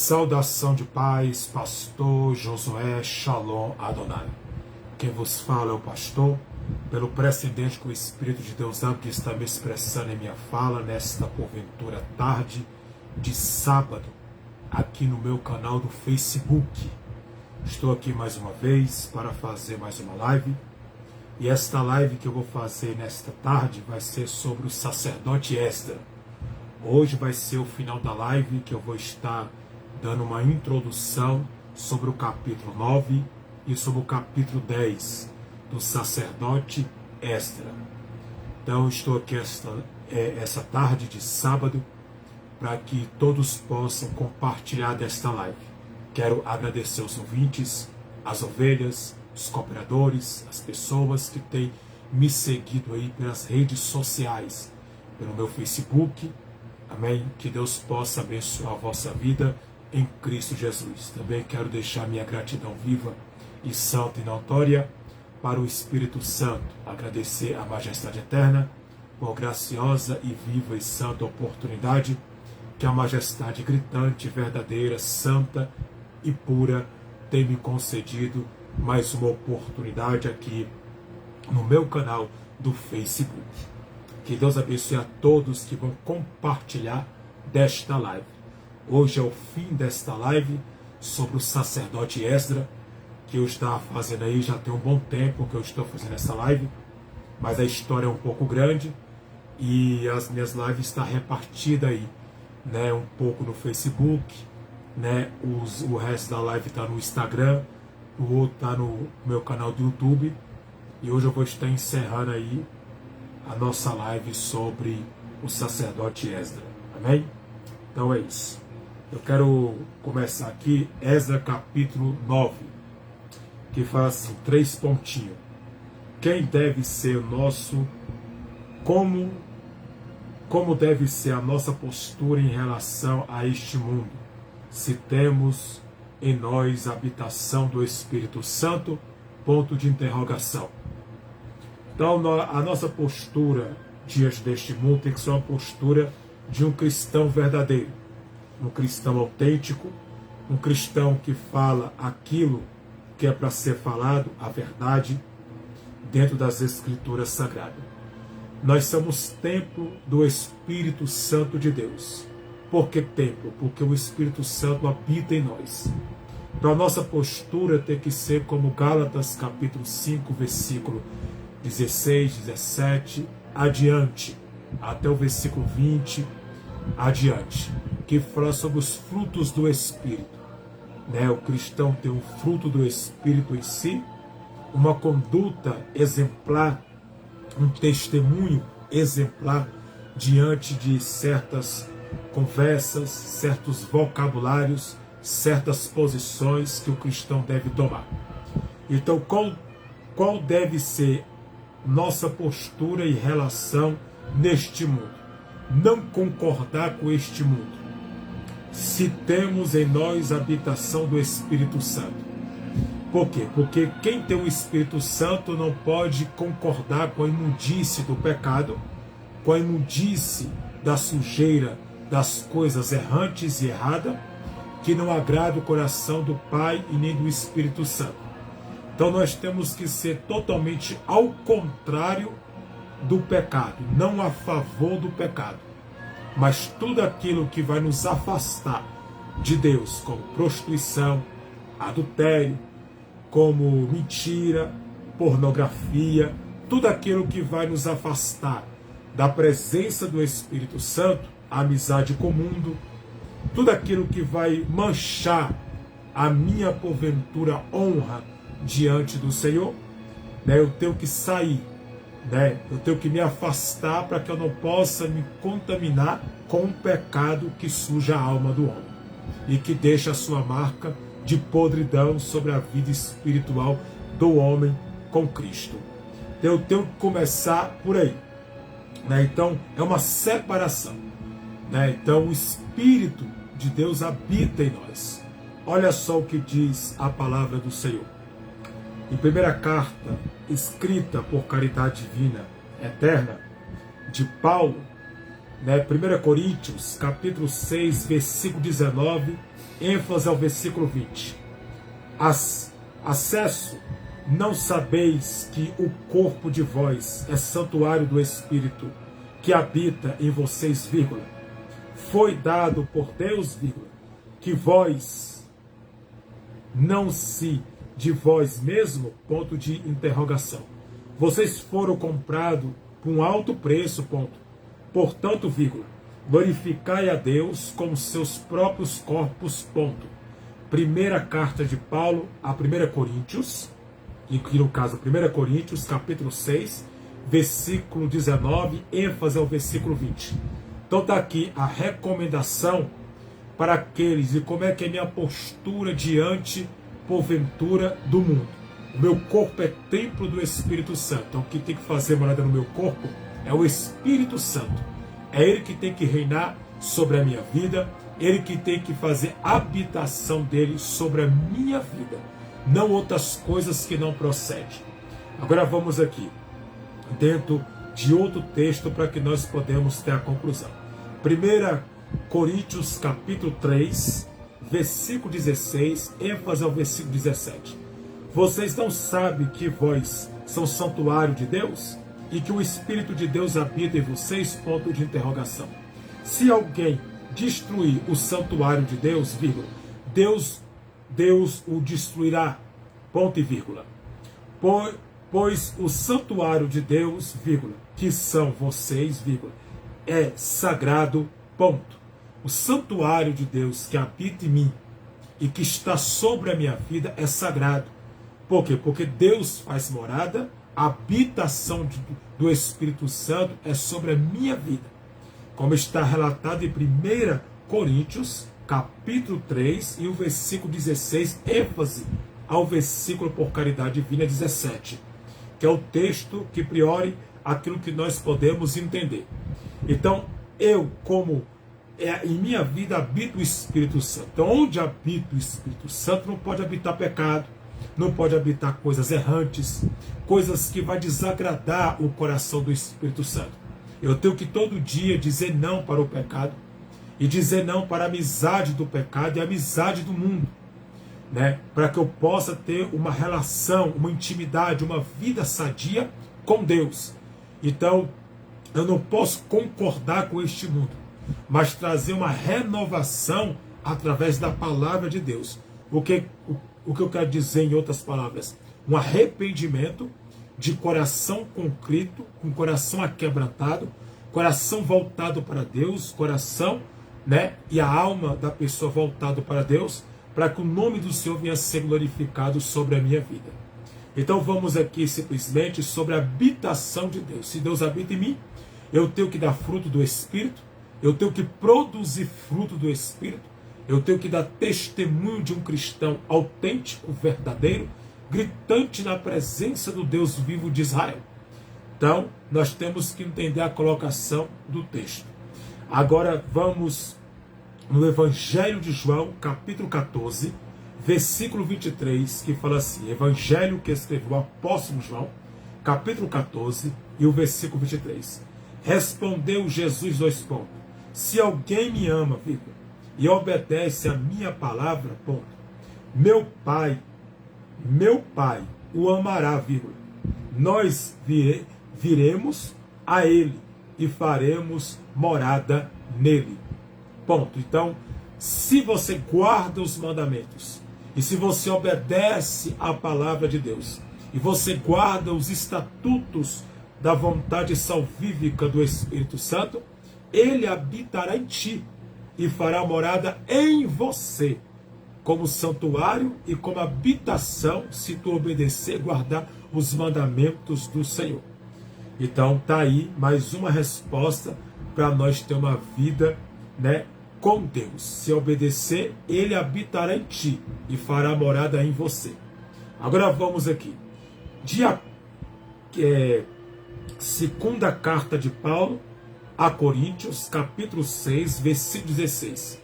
Saudação de paz, pastor Josué Shalom Adonai. Quem vos fala é o pastor, pelo precedente que o Espírito de Deus ama que está me expressando em minha fala, nesta porventura tarde de sábado, aqui no meu canal do Facebook. Estou aqui mais uma vez para fazer mais uma live, e esta live que eu vou fazer nesta tarde vai ser sobre o sacerdote Esdra. Hoje vai ser o final da live que eu vou estar dando uma introdução sobre o capítulo 9 e sobre o capítulo 10 do sacerdote Esdra. Então estou aqui essa tarde de sábado para que todos possam compartilhar desta live. Quero agradecer os ouvintes, as ovelhas, os cooperadores, as pessoas que têm me seguido aí pelas redes sociais, pelo meu Facebook. Amém? Que Deus possa abençoar a vossa vida em Cristo Jesus. Também quero deixar minha gratidão viva e santa e notória para o Espírito Santo. Agradecer a Majestade Eterna por graciosa e viva e santa oportunidade que a Majestade gritante, verdadeira, santa e pura tem me concedido mais uma oportunidade aqui no meu canal do Facebook. Que Deus abençoe a todos que vão compartilhar desta live. Hoje é o fim desta live sobre o sacerdote Esdra, que eu estava fazendo aí, já tem um bom tempo que eu estou fazendo essa live, mas a história é um pouco grande e as minhas lives estão repartidas aí, né, um pouco no Facebook, né, o resto da live está no Instagram, o outro está no meu canal do YouTube, e hoje eu vou estar encerrando aí a nossa live sobre o sacerdote Esdra. Amém? Então é isso. Eu quero começar aqui, Esdra capítulo 9, que fala assim, 3 pontinhos. Quem deve ser o nosso, como deve ser a nossa postura em relação a este mundo, se temos em nós a habitação do Espírito Santo? Ponto de interrogação. Então, a nossa postura diante deste mundo tem que ser uma postura de um cristão verdadeiro, um cristão autêntico, um cristão que fala aquilo que é para ser falado, a verdade, dentro das Escrituras Sagradas. Nós somos templo do Espírito Santo de Deus. Por que templo? Porque o Espírito Santo habita em nós. Então, a nossa postura tem que ser como Gálatas capítulo 5, versículo 16, 17, adiante, até o versículo 20, adiante, que fala sobre os frutos do Espírito. Né? O cristão tem um fruto do Espírito em si, uma conduta exemplar, um testemunho exemplar diante de certas conversas, certos vocabulários, certas posições que o cristão deve tomar. Então, qual deve ser nossa postura em relação neste mundo? Não concordar com este mundo, se temos em nós a habitação do Espírito Santo. Por quê? Porque quem tem o Espírito Santo não pode concordar com a imundície do pecado, com a imundície da sujeira, das coisas errantes e erradas, que não agrada o coração do Pai e nem do Espírito Santo. Então nós temos que ser totalmente ao contrário do pecado, não a favor do pecado. Mas tudo aquilo que vai nos afastar de Deus, como prostituição, adultério, como mentira, pornografia, tudo aquilo que vai nos afastar da presença do Espírito Santo, a amizade com o mundo, tudo aquilo que vai manchar a minha porventura honra diante do Senhor, né, eu tenho que sair, né, eu tenho que me afastar para que eu não possa me contaminar com um pecado que suja a alma do homem e que deixa a sua marca de podridão sobre a vida espiritual do homem com Cristo. Eu tenho que começar por aí, né? Então é uma separação, né? Então o Espírito de Deus habita em nós. Olha só o que diz a palavra do Senhor. Em primeira carta, escrita por caridade divina eterna, de Paulo, né, 1 Coríntios, capítulo 6, versículo 19, ênfase ao versículo 20. Acesso, não sabeis que o corpo de vós é santuário do Espírito que habita em vocês, vírgula. Foi dado por Deus, vírgula, que vós não se de vós mesmo, ponto de interrogação. Vocês foram comprados por um alto preço, ponto. Portanto, vírgula, glorificai a Deus como seus próprios corpos, ponto. Primeira carta de Paulo a 1 Coríntios, que no caso 1 Coríntios, capítulo 6, versículo 19, ênfase ao versículo 20. Então está aqui a recomendação para aqueles, e como é que é minha postura diante, porventura, do mundo. O meu corpo é templo do Espírito Santo. Então o que tem que fazer morada no meu corpo é o Espírito Santo. É Ele que tem que reinar sobre a minha vida, Ele que tem que fazer habitação dele sobre a minha vida, não outras coisas que não procedem. Agora vamos aqui, dentro de outro texto, para que nós podemos ter a conclusão. 1 Coríntios capítulo 3, versículo 16, ênfase ao versículo 17. Vocês não sabem que vós são santuário de Deus e que o Espírito de Deus habita em vocês? Ponto de interrogação. Se alguém destruir o santuário de Deus, vírgula, Deus o destruirá, ponto e vírgula. Pois o santuário de Deus, vírgula, que são vocês, vírgula, é sagrado, ponto. O santuário de Deus que habita em mim e que está sobre a minha vida é sagrado. Por quê? Porque Deus faz morada, a habitação do Espírito Santo é sobre a minha vida. Como está relatado em 1 Coríntios, capítulo 3, e o versículo 16, ênfase ao versículo por caridade divina 17, que é o texto que priori aquilo que nós podemos entender. Então, eu, como em minha vida habita o Espírito Santo. Então, onde habita o Espírito Santo, não pode habitar pecado, não pode habitar coisas errantes, coisas que vai desagradar o coração do Espírito Santo. Eu tenho que todo dia dizer não para o pecado e dizer não para a amizade do pecado e a amizade do mundo, né? Para que eu possa ter uma relação, uma intimidade, uma vida sadia com Deus. Então, eu não posso concordar com este mundo, mas trazer uma renovação através da palavra de Deus. O que eu quero dizer, em outras palavras? Um arrependimento de coração contrito, com coração aquebrantado, coração voltado para Deus, coração, né, e a alma da pessoa voltado para Deus, para que o nome do Senhor venha a ser glorificado sobre a minha vida. Então vamos aqui simplesmente sobre a habitação de Deus. Se Deus habita em mim, eu tenho que dar fruto do Espírito, eu tenho que produzir fruto do Espírito, eu tenho que dar testemunho de um cristão autêntico, verdadeiro, gritante na presença do Deus vivo de Israel. Então, nós temos que entender a colocação do texto. Agora vamos no Evangelho de João, capítulo 14, versículo 23, que fala assim, Evangelho que escreveu o apóstolo João, capítulo 14, e o versículo 23. Respondeu Jesus, dois pontos, se alguém me ama, vírgula, e obedece a minha palavra, ponto, meu Pai o amará, vírgula. Nós viremos a ele e faremos morada nele. Ponto. Então, se você guarda os mandamentos, e se você obedece à palavra de Deus, e você guarda os estatutos da vontade salvífica do Espírito Santo, ele habitará em ti e fará morada em você, como santuário e como habitação, se tu obedecer e guardar os mandamentos do Senhor. Então está aí mais uma resposta para nós ter uma vida, né, com Deus. Se obedecer, ele habitará em ti e fará morada em você. Agora vamos aqui. Segunda carta de Paulo a Coríntios, capítulo 6, versículo 16.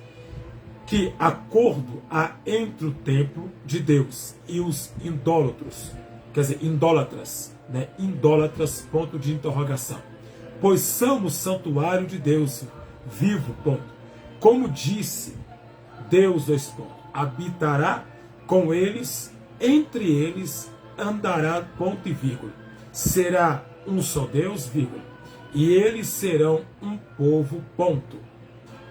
Que acordo há entre o templo de Deus e os idólatras, quer dizer, idólatras, né? Idólatras, ponto de interrogação. Pois somos santuário de Deus vivo, ponto. Como disse Deus, dois pontos, habitará com eles, entre eles andará, ponto e vírgula. Será um só Deus, vírgula, e eles serão um povo, ponto.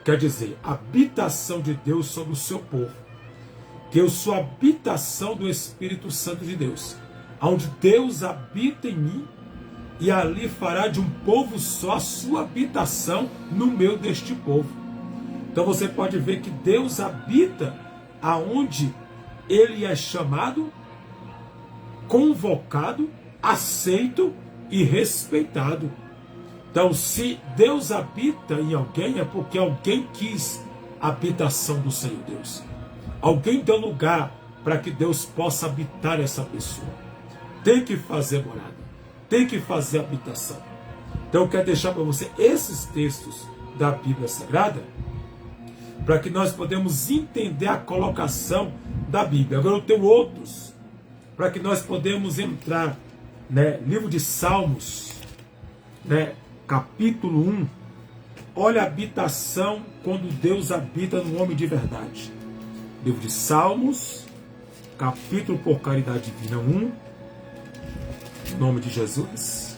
Quer dizer, habitação de Deus sobre o seu povo. Que eu sou a habitação do Espírito Santo de Deus, onde Deus habita em mim, e ali fará de um povo só a sua habitação no meio deste povo. Então você pode ver que Deus habita aonde ele é chamado, convocado, aceito e respeitado. Então, se Deus habita em alguém, é porque alguém quis a habitação do Senhor Deus. Alguém deu lugar para que Deus possa habitar essa pessoa. Tem que fazer morada, tem que fazer habitação. Então, eu quero deixar para você esses textos da Bíblia Sagrada, para que nós podemos entender a colocação da Bíblia. Agora eu tenho outros, para que nós podemos entrar, livro de Salmos, capítulo 1, olha a habitação quando Deus habita no homem de verdade. Livro de Salmos, capítulo por caridade divina 1, em nome de Jesus.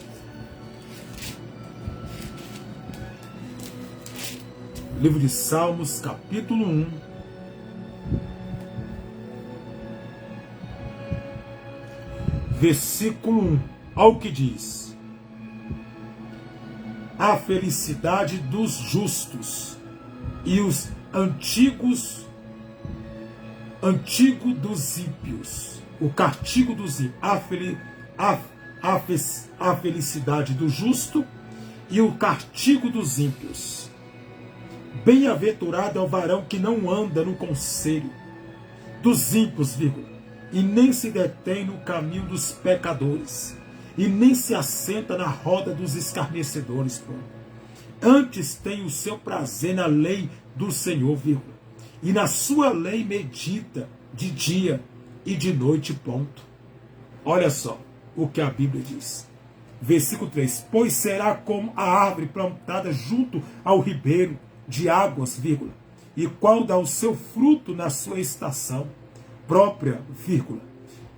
Livro de Salmos, capítulo 1, versículo 1, ao que diz: a felicidade dos justos e os antigo dos ímpios, o castigo dos ímpios, a felicidade do justo e o castigo dos ímpios. Bem-aventurado é o varão que não anda no conselho dos ímpios, vírgula, e nem se detém no caminho dos pecadores, e nem se assenta na roda dos escarnecedores, ponto. Antes tem o seu prazer na lei do Senhor, vírgula, e na sua lei medita de dia e de noite, ponto. Olha só o que a Bíblia diz. Versículo 3. Pois será como a árvore plantada junto ao ribeiro de águas, vírgula, e qual dá o seu fruto na sua estação própria, vírgula,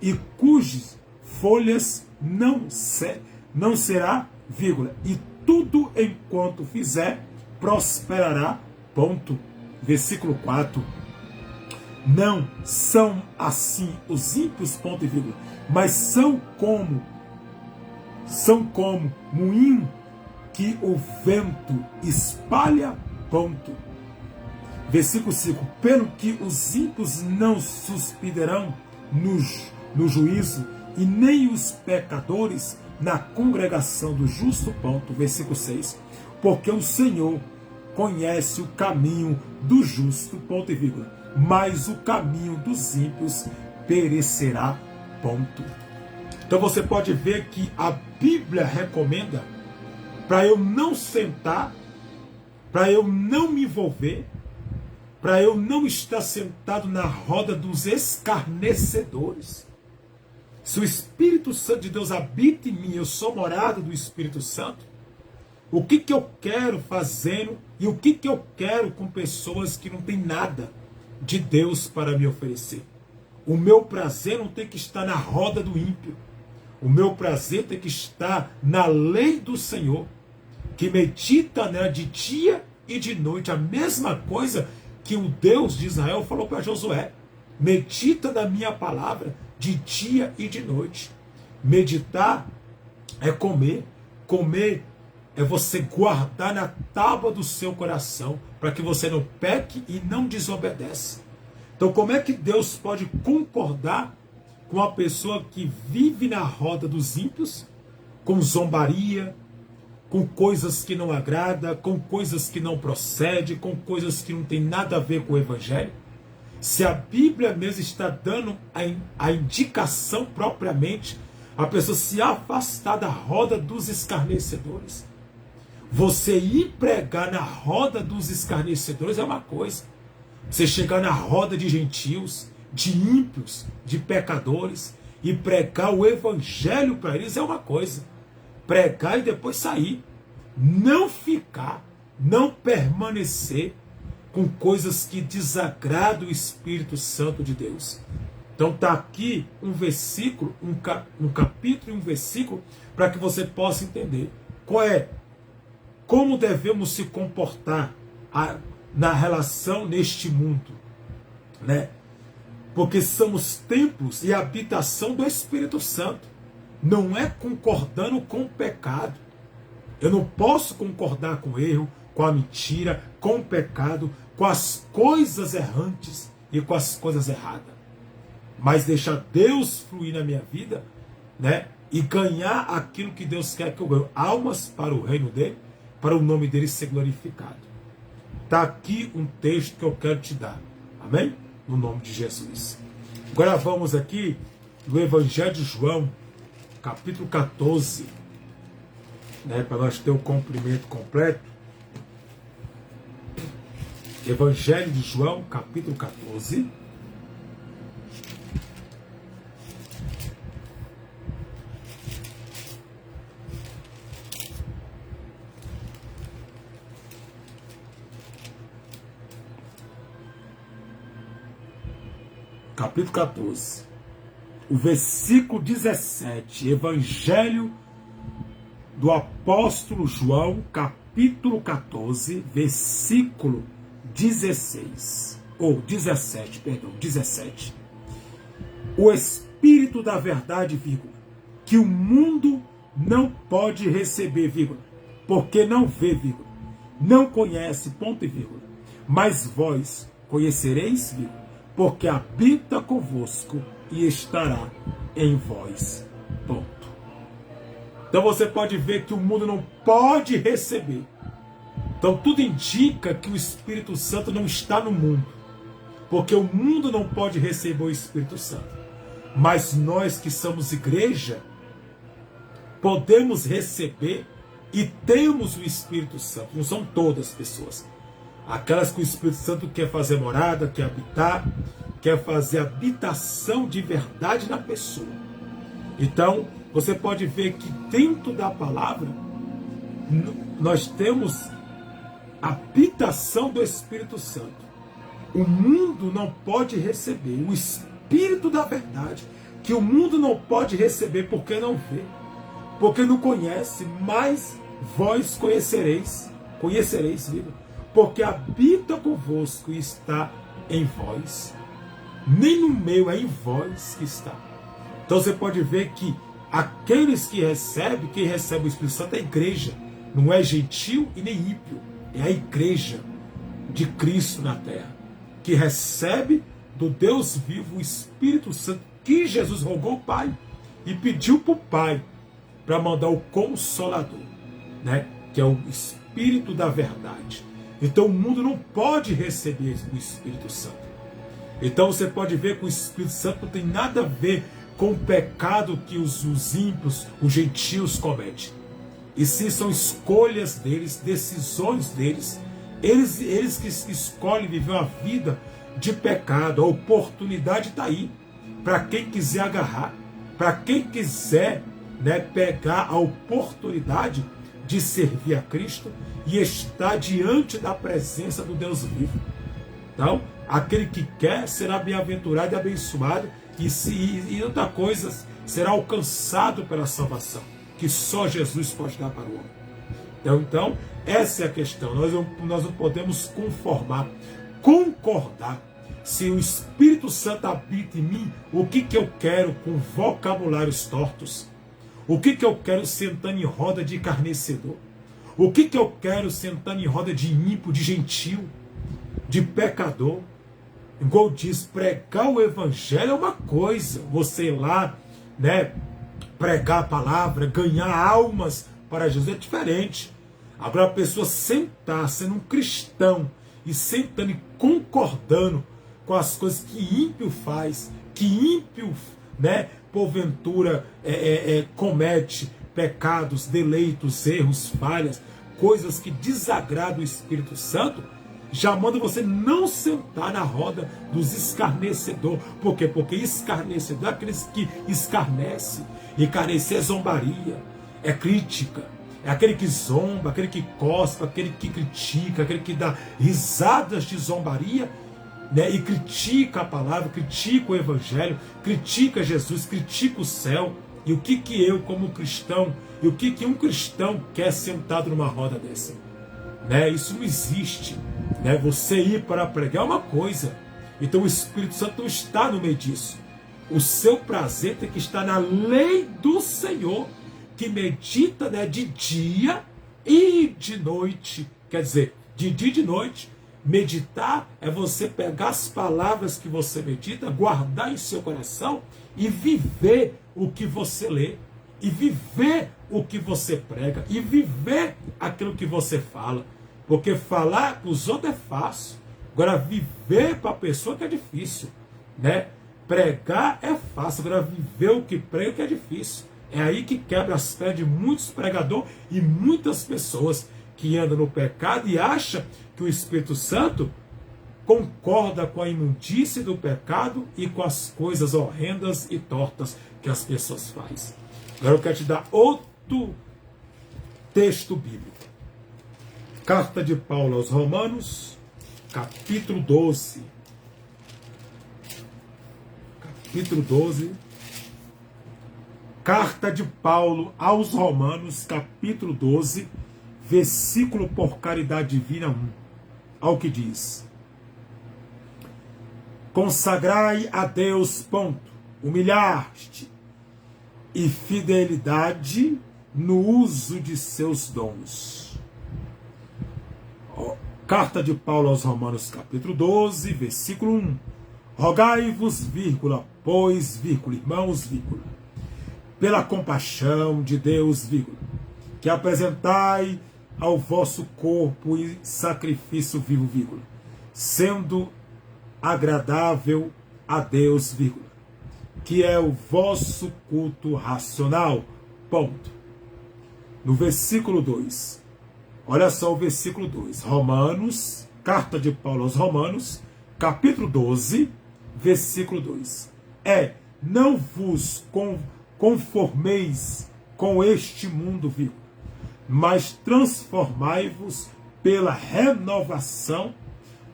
e cujas folhas não será, vírgula, e tudo enquanto fizer prosperará, ponto. Versículo 4. Não são assim os ímpios, ponto e vírgula, mas são como moinho que o vento espalha, ponto. Versículo 5. Pelo que os ímpios não suspirarão no juízo, e nem os pecadores na congregação do justo, ponto. Versículo 6. Porque o Senhor conhece o caminho do justo, ponto e vírgula, mas o caminho dos ímpios perecerá, ponto. Então você pode ver que a Bíblia recomenda para eu não sentar, para eu não me envolver, para eu não estar sentado na roda dos escarnecedores. Se o Espírito Santo de Deus habita em mim, eu sou morada do Espírito Santo, o que eu quero fazendo e o que eu quero com pessoas que não têm nada de Deus para me oferecer? O meu prazer não tem que estar na roda do ímpio. O meu prazer tem que estar na lei do Senhor, que medita nela de dia e de noite. A mesma coisa que o Deus de Israel falou para Josué. Medita na minha palavra de dia e de noite. Meditar é comer. Comer é você guardar na tábua do seu coração, para que você não peque e não desobedece. Então, como é que Deus pode concordar com a pessoa que vive na roda dos ímpios, com zombaria, com coisas que não agradam, com coisas que não procedem, com coisas que não tem nada a ver com o Evangelho? Se a Bíblia mesmo está dando a indicação propriamente, a pessoa se afastar da roda dos escarnecedores. Você ir pregar na roda dos escarnecedores é uma coisa. Você chegar na roda de gentios, de ímpios, de pecadores, e pregar o Evangelho para eles é uma coisa. Pregar e depois sair. Não ficar, não permanecer. com coisas que desagradam o Espírito Santo de Deus. Então está aqui um versículo, um capítulo e um versículo, para que você possa entender como devemos se comportar na relação neste mundo, né? Porque somos templos e habitação do Espírito Santo. Não é concordando com o pecado. Eu não posso concordar com o erro, com a mentira, com o pecado, com as coisas errantes e com as coisas erradas. Mas deixar Deus fluir na minha vida, né? E ganhar aquilo que Deus quer que eu ganhe. Almas para o reino dele, para o nome dele ser glorificado. Está aqui um texto que eu quero te dar. Amém? No nome de Jesus. Agora vamos aqui no Evangelho de João, capítulo 14. Né, para nós ter o cumprimento completo. Evangelho de João, capítulo 14. Capítulo 14, o versículo 17, Evangelho do apóstolo João, capítulo 14, versículo 16, ou 17, perdão, 17. O Espírito da verdade, vírgula, que o mundo não pode receber, vírgula, porque não vê, vírgula, não conhece, ponto e vírgula, mas vós conhecereis, vírgula, porque habita convosco e estará em vós. Ponto. Então você pode ver que o mundo não pode receber. Então tudo indica que o Espírito Santo não está no mundo. Porque o mundo não pode receber o Espírito Santo. Mas nós que somos igreja, podemos receber e temos o Espírito Santo. Não são todas as pessoas. Aquelas que o Espírito Santo quer fazer morada, quer habitar, quer fazer habitação de verdade na pessoa. Então, você pode ver que dentro da palavra, nós temos habitação do Espírito Santo. O mundo não pode receber o Espírito da verdade, que o mundo não pode receber porque não vê, porque não conhece, mas vós conhecereis, viu? Porque habita convosco e está em vós. Nem no meu, é em vós que está. Então você pode ver que aqueles que recebem, quem recebe o Espírito Santo é a igreja. Não é gentil e nem ímpio. É a igreja de Cristo na terra. Que recebe do Deus vivo o Espírito Santo, que Jesus rogou ao Pai. E pediu para o Pai para mandar o Consolador, né? Que é o Espírito da verdade. Então o mundo não pode receber o Espírito Santo. Então você pode ver que o Espírito Santo não tem nada a ver com o pecado que os ímpios, os gentios cometem. E sim são escolhas deles, decisões deles. Eles que escolhem viver uma vida de pecado. A oportunidade está aí para quem quiser agarrar, para quem quiser, né, pegar a oportunidade de servir a Cristo e estar diante da presença do Deus vivo. Então, aquele que quer será bem-aventurado e abençoado, e outra coisa, será alcançado pela salvação, que só Jesus pode dar para o homem. Então essa é a questão. Nós não podemos concordar. Se o Espírito Santo habita em mim, o que eu quero com vocabulários tortos? O que eu quero sentando em roda de escarnecedor? O que eu quero sentando em roda de ímpio, de gentil, de pecador? Igual diz, pregar o Evangelho é uma coisa. Você ir lá, né, pregar a palavra, ganhar almas para Jesus é diferente. Agora a pessoa sentar, sendo um cristão, e sentando e concordando com as coisas que ímpio faz, que ímpio, né, porventura comete pecados, deleitos, erros, falhas, coisas que desagradam o Espírito Santo, já manda você não sentar na roda dos escarnecedores. Por quê? Porque escarnecedor é aqueles que escarnecem. Escarnecer é zombaria, é crítica, é aquele que zomba, aquele que cospe, aquele que critica, aquele que dá risadas de zombaria, né, e critica a palavra, critica o evangelho, critica Jesus, critica o céu. E o que eu, como cristão, e o que um cristão quer sentado numa roda dessa? Né? Isso não existe. Né? Você ir para pregar é uma coisa. Então o Espírito Santo não está no meio disso. O seu prazer tem que estar na lei do Senhor, que medita, né, de dia e de noite. Quer dizer, de dia e de noite. Meditar é você pegar as palavras que você medita, guardar em seu coração e viver o que você lê, e viver o que você prega, e viver aquilo que você fala. Porque falar para os outros é fácil, agora viver para a pessoa que é difícil, né? Pregar é fácil, agora viver o que prega que é difícil. É aí que quebra as pernas de muitos pregadores e muitas pessoas que andam no pecado e acham que o Espírito Santo concorda com a imundície do pecado e com as coisas horrendas e tortas que as pessoas fazem. Agora eu quero te dar outro texto bíblico. Carta de Paulo aos Romanos, capítulo 12. Capítulo 12. Carta de Paulo aos Romanos, capítulo 12, versículo por caridade divina 1. Ao que diz: consagrai a Deus, ponto, humilhar-te e fidelidade no uso de seus dons. Carta de Paulo aos Romanos, capítulo 12, versículo 1. Rogai-vos, vírgula, pois, vírgula, irmãos, vírgula, pela compaixão de Deus, vírgula, que apresentai ao vosso corpo em sacrifício vivo, vírgula, sendo agradável a Deus, vírgula, que é o vosso culto racional, ponto. No versículo 2, olha só o versículo 2, Romanos, carta de Paulo aos Romanos, capítulo 12, versículo 2, não vos conformeis com este mundo, vírgula, mas transformai-vos pela renovação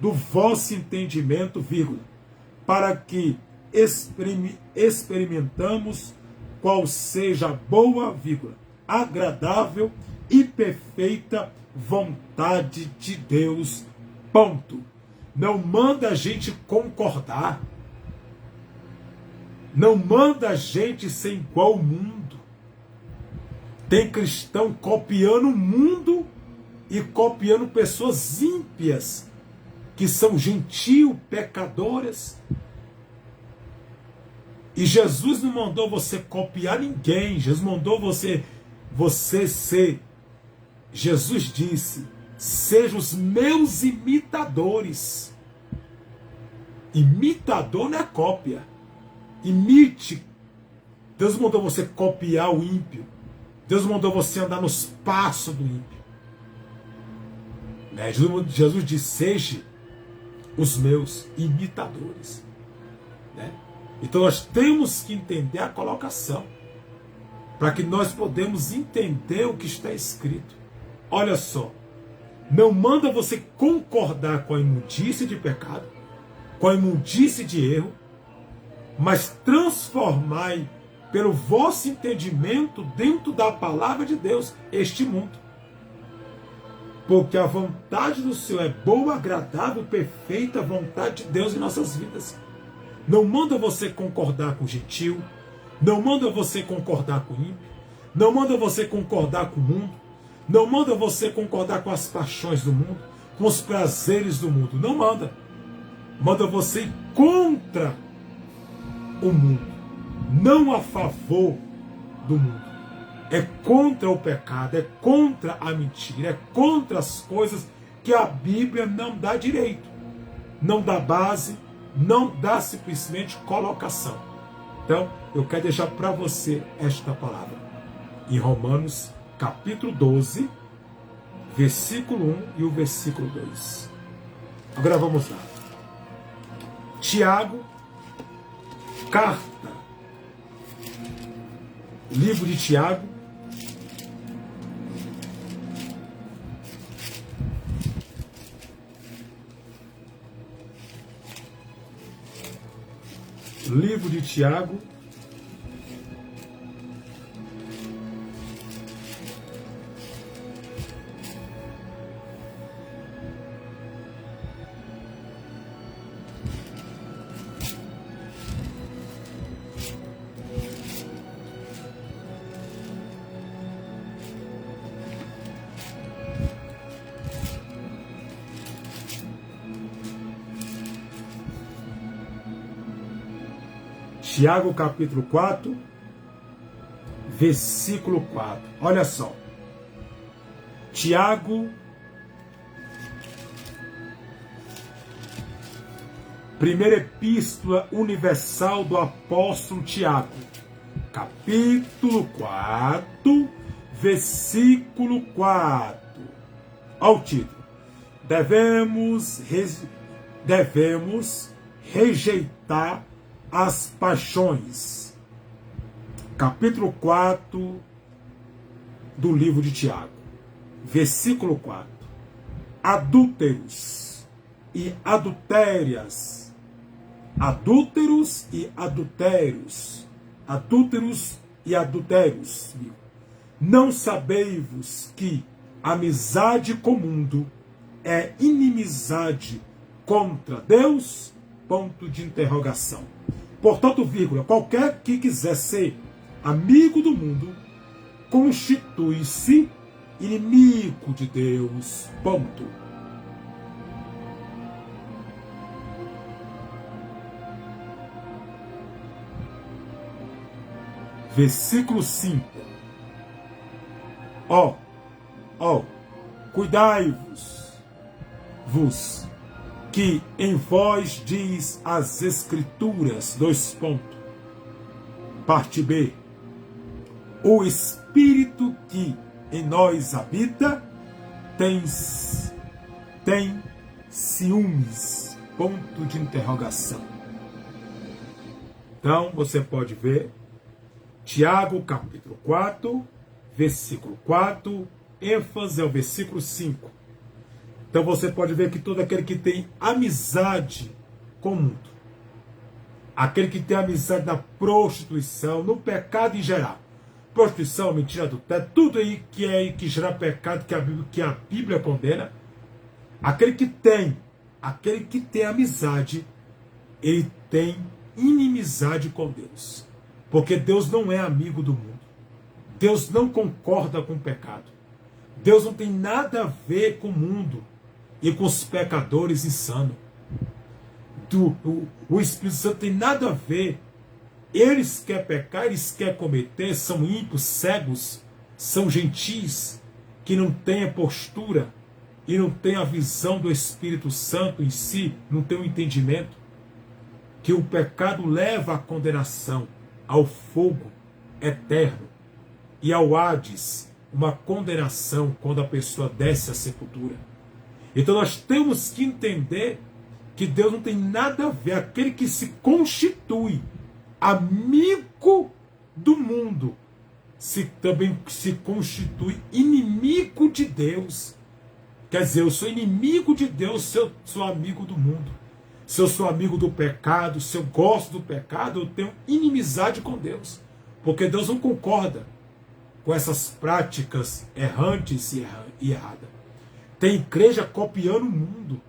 do vosso entendimento, vírgula, para que experimentamos qual seja a boa, vírgula, agradável e perfeita vontade de Deus, ponto. Não manda a gente concordar, não manda a gente ser igual ao mundo. Tem cristão copiando o mundo e copiando pessoas ímpias, que são gentil, pecadoras. E Jesus não mandou você copiar ninguém. Jesus mandou você ser. Jesus disse: sejam os meus imitadores. Imitador não é cópia. Imite. Deus mandou você copiar o ímpio. Deus mandou você andar nos passos do ímpio. Jesus disse: seja os meus imitadores. Né? Então nós temos que entender a colocação, para que nós podemos entender o que está escrito. Olha só, não manda você concordar com a imundície de pecado, com a imundície de erro, mas transformai pelo vosso entendimento dentro da palavra de Deus este mundo. Porque a vontade do Senhor é boa, agradável, perfeita, a vontade de Deus em nossas vidas. Não manda você concordar com o gentil, não manda você concordar com o ímpio, não manda você concordar com o mundo, não manda você concordar com as paixões do mundo, com os prazeres do mundo. Não manda. Manda você ir contra o mundo, não a favor do mundo. É contra o pecado, é contra a mentira, é contra as coisas que a Bíblia não dá direito, não dá base, não dá simplesmente colocação. Então, eu quero deixar para você esta palavra. Em Romanos, capítulo 12, versículo 1 e o versículo 2. Agora vamos lá. Tiago, carta, livro de Tiago, Livro de Tiago, Tiago capítulo 4, versículo 4. Olha só. Tiago, primeira epístola universal do apóstolo Tiago, capítulo 4, versículo 4. Ao título: devemos rejeitar as paixões. Capítulo 4 do livro de Tiago, versículo 4. Adúlteros e adultérias. Adúlteros e adultérios. Adúlteros e adultérios. Não sabeis que amizade com o mundo é inimizade contra Deus? Ponto de interrogação. Portanto, vírgula, qualquer que quiser ser amigo do mundo constitui-se inimigo de Deus. Ponto. Versículo 5. Cuidai-vos, que em vós diz as Escrituras, parte B, o Espírito que em nós habita tem ciúmes, ponto de interrogação. Então, você pode ver, Tiago capítulo 4, versículo 4, ênfase ao versículo 5. Então você pode ver que todo aquele que tem amizade com o mundo, aquele que tem amizade na prostituição, no pecado em geral, prostituição, mentira, adultério, tudo aí que gera pecado que a Bíblia condena, aquele que tem amizade, ele tem inimizade com Deus, porque Deus não é amigo do mundo, Deus não concorda com o pecado, Deus não tem nada a ver com o mundo e com os pecadores insanos. O Espírito Santo tem nada a ver. Eles querem pecar, eles querem cometer, são ímpios, cegos, são gentis, que não têm a postura e não têm a visão do Espírito Santo em si, não têm o entendimento que o pecado leva à condenação, ao fogo eterno e ao Hades, uma condenação quando a pessoa desce à sepultura. Então nós temos que entender que Deus não tem nada a ver. Aquele que se constitui amigo do mundo também se constitui inimigo de Deus. Quer dizer, eu sou inimigo de Deus se eu sou amigo do mundo. Se eu sou amigo do pecado, se eu gosto do pecado, eu tenho inimizade com Deus. Porque Deus não concorda com essas práticas errantes e erradas. Tem igreja copiando o mundo.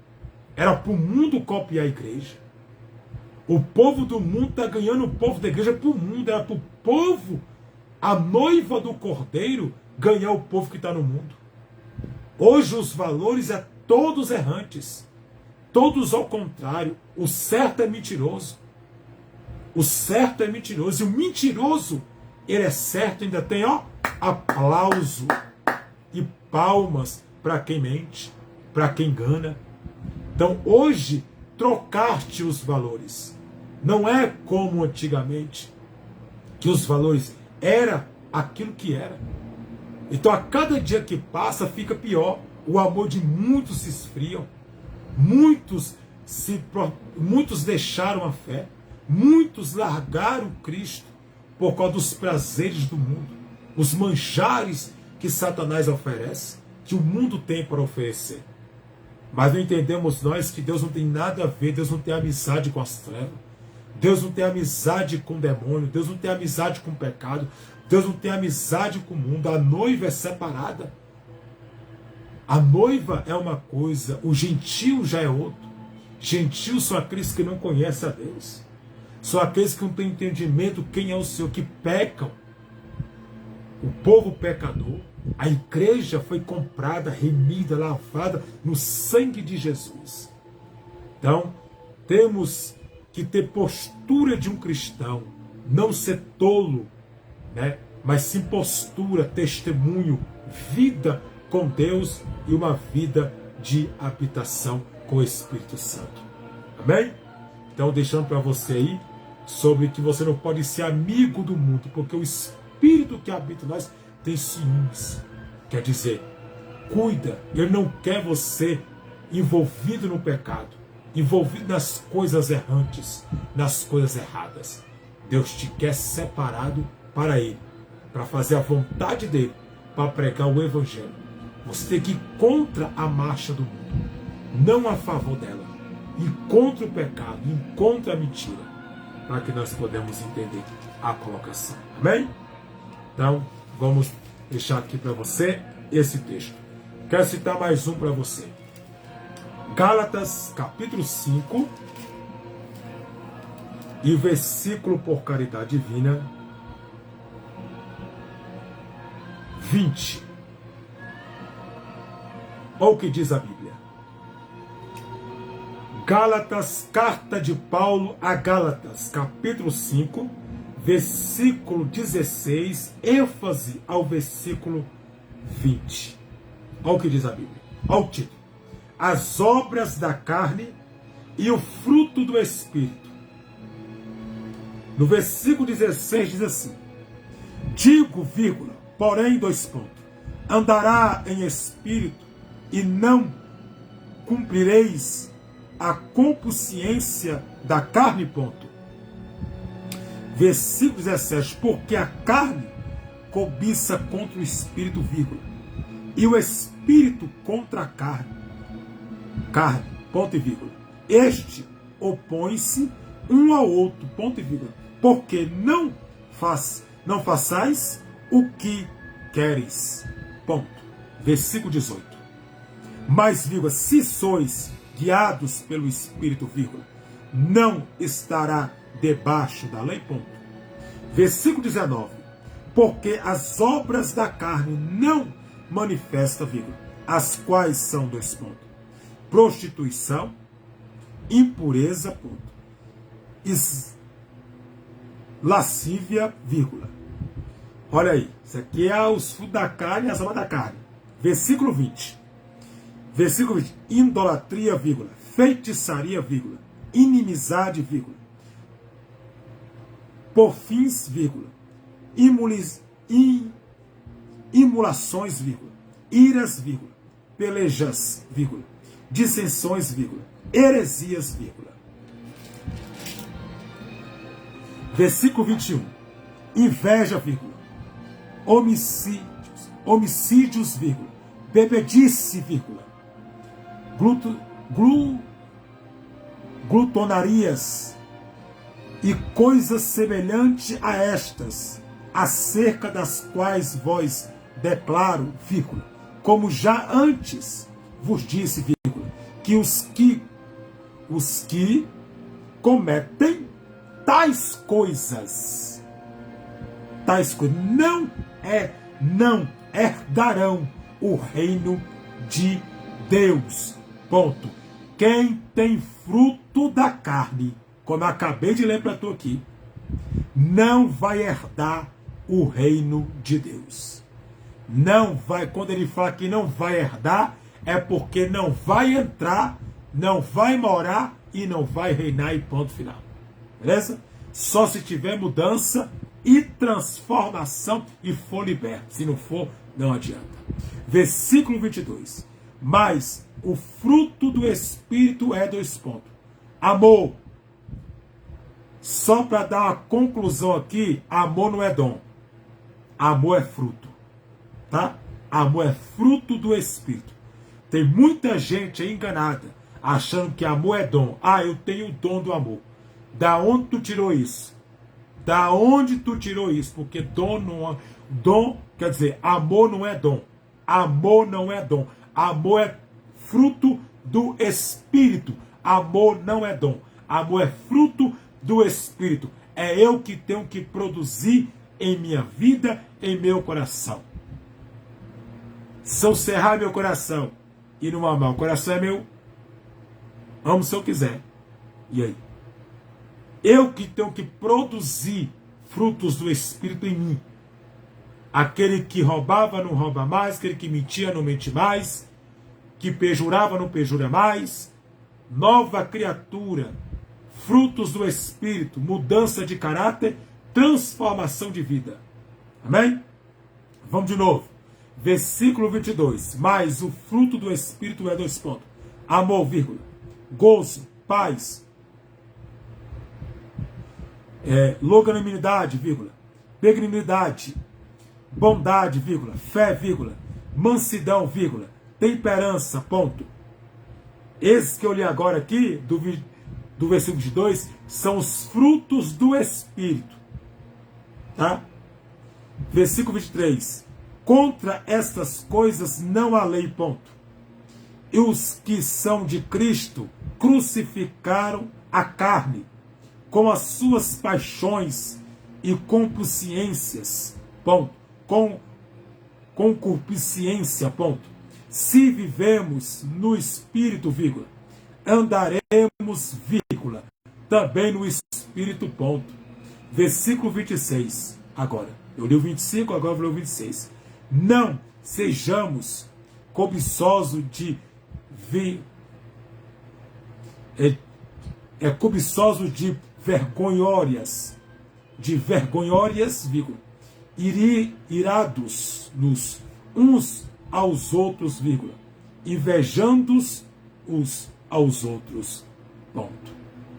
Era para o mundo copiar a igreja. O povo do mundo está ganhando o povo da igreja para o mundo. Era para o povo, a noiva do Cordeiro, ganhar o povo que está no mundo. Hoje os valores é todos errantes. Todos ao contrário. O certo é mentiroso. O certo é mentiroso. E o mentiroso, ele é certo, ainda tem aplauso e palmas para quem mente, para quem engana. Então hoje, trocar-te os valores. Não é como antigamente, que os valores era aquilo que era. Então a cada dia que passa fica pior. O amor de muitos se esfriam. Muitos deixaram a fé. Muitos largaram Cristo por causa dos prazeres do mundo. Os manjares que Satanás oferece, que o mundo tem para oferecer. Mas não entendemos nós que Deus não tem nada a ver, Deus não tem amizade com as trevas. Deus não tem amizade com o demônio, Deus não tem amizade com o pecado, Deus não tem amizade com o mundo. A noiva é separada. A noiva é uma coisa, o gentio já é outro. Gentios são aqueles que não conhecem a Deus. São aqueles que não têm entendimento quem é o Senhor, que pecam. O povo pecador, a igreja foi comprada, remida, lavada no sangue de Jesus. Então, temos que ter postura de um cristão, não ser tolo, né? Mas sim postura, testemunho, vida com Deus e uma vida de habitação com o Espírito Santo. Amém? Então, deixando para você aí, sobre que você não pode ser amigo do mundo, porque o Espírito que habita em nós tem ciúmes. Quer dizer, cuida, ele não quer você envolvido no pecado, envolvido nas coisas errantes, nas coisas erradas. Deus te quer separado para Ele, para fazer a vontade dEle, para pregar o Evangelho. Você tem que ir contra a marcha do mundo, não a favor dela. Ir contra o pecado, ir contra a mentira, para que nós podemos entender a colocação. Amém? Então, vamos deixar aqui para você esse texto. Quero citar mais um para você. Gálatas, capítulo 5, e versículo, por caridade divina, 20. Olha o que diz a Bíblia. Gálatas, carta de Paulo a Gálatas, capítulo 5, versículo 16, ênfase ao versículo 20. Olha o que diz a Bíblia. Olha o título. As obras da carne e o fruto do Espírito. No versículo 16 diz assim: digo, vírgula, porém, dois pontos, andará em espírito e não cumprireis a consciência da carne, ponto. Versículo 17, porque a carne cobiça contra o espírito, vírgula, e o espírito contra a carne, ponto e vírgula. Este opõe-se um ao outro, ponto e vírgula, porque não façais o que queres, ponto. Versículo 18. Mas, vírgula, se sois guiados pelo Espírito, vírgula, não estará debaixo da lei, ponto. Versículo 19. Porque as obras da carne não manifestam, vírgula, as quais são, dois pontos, prostituição, impureza, ponto, lascívia, vírgula. Olha aí, isso aqui é os frutos da carne e as obras da carne. Versículo 20. Versículo 20. Idolatria, vírgula, feitiçaria, vírgula, inimizade, vírgula, porfins, vírgula, imulações, vírgula, iras, vírgula, pelejas, vírgula, dissensões, vírgula, heresias, vírgula. Versículo 21. Inveja, vírgula, homicídios, vírgula, bebedice, vírgula, glutonarias e coisas semelhantes a estas, acerca das quais vos declaro, vírgula, como já antes vos disse, vírgula, que os que cometem tais coisas não herdarão o reino de Deus. Ponto. Quem tem fruto da carne, como eu acabei de ler para tu aqui, não vai herdar o reino de Deus. Não vai, quando ele fala que não vai herdar, é porque não vai entrar, não vai morar e não vai reinar, e ponto final. Beleza? Só se tiver mudança e transformação e for liberto. Se não for, não adianta. Versículo 22. Mas o fruto do Espírito é, dois pontos, amor. Só para dar uma conclusão aqui, amor não é dom. Amor é fruto. Tá? Amor é fruto do Espírito. Tem muita gente aí enganada, achando que amor é dom. Ah, eu tenho o dom do amor. Da onde tu tirou isso? Da onde tu tirou isso? Porque dom, quer dizer, amor não é dom. Amor não é dom. Amor é fruto do Espírito. Amor não é dom. Amor é fruto do Espírito. É eu que tenho que produzir em minha vida, em meu coração. Se eu cerrar meu coração e não amar, o coração é meu. Amo se eu quiser. E aí? Eu que tenho que produzir frutos do Espírito em mim. Aquele que roubava não rouba mais, aquele que mentia não mente mais, que pejurava não pejura mais. Nova criatura, frutos do Espírito, mudança de caráter, transformação de vida. Amém? Vamos de novo. Versículo 22. Mas o fruto do Espírito é 2 pontos. Amor, vírgula. Gozo, paz. Longanimidade, vírgula. Benignidade. Bondade, vírgula. Fé, vírgula. Mansidão, vírgula. Temperança, ponto. Esses que eu li agora aqui, do versículo 22, são os frutos do Espírito. Tá? Versículo 23. Contra estas coisas não há lei, ponto. E os que são de Cristo crucificaram a carne com as suas paixões e concupiscências, ponto. Com concupiscência, ponto. Se vivemos no Espírito, vírgula, andaremos, vírgula, também no Espírito, ponto. Versículo 26, agora. Eu li o 25, agora eu vou ler o 26. Não sejamos cobiçosos de cobiçosos de vergonhórias, vírgula, irados nos uns aos outros, vírgula, invejando-os uns aos outros, ponto.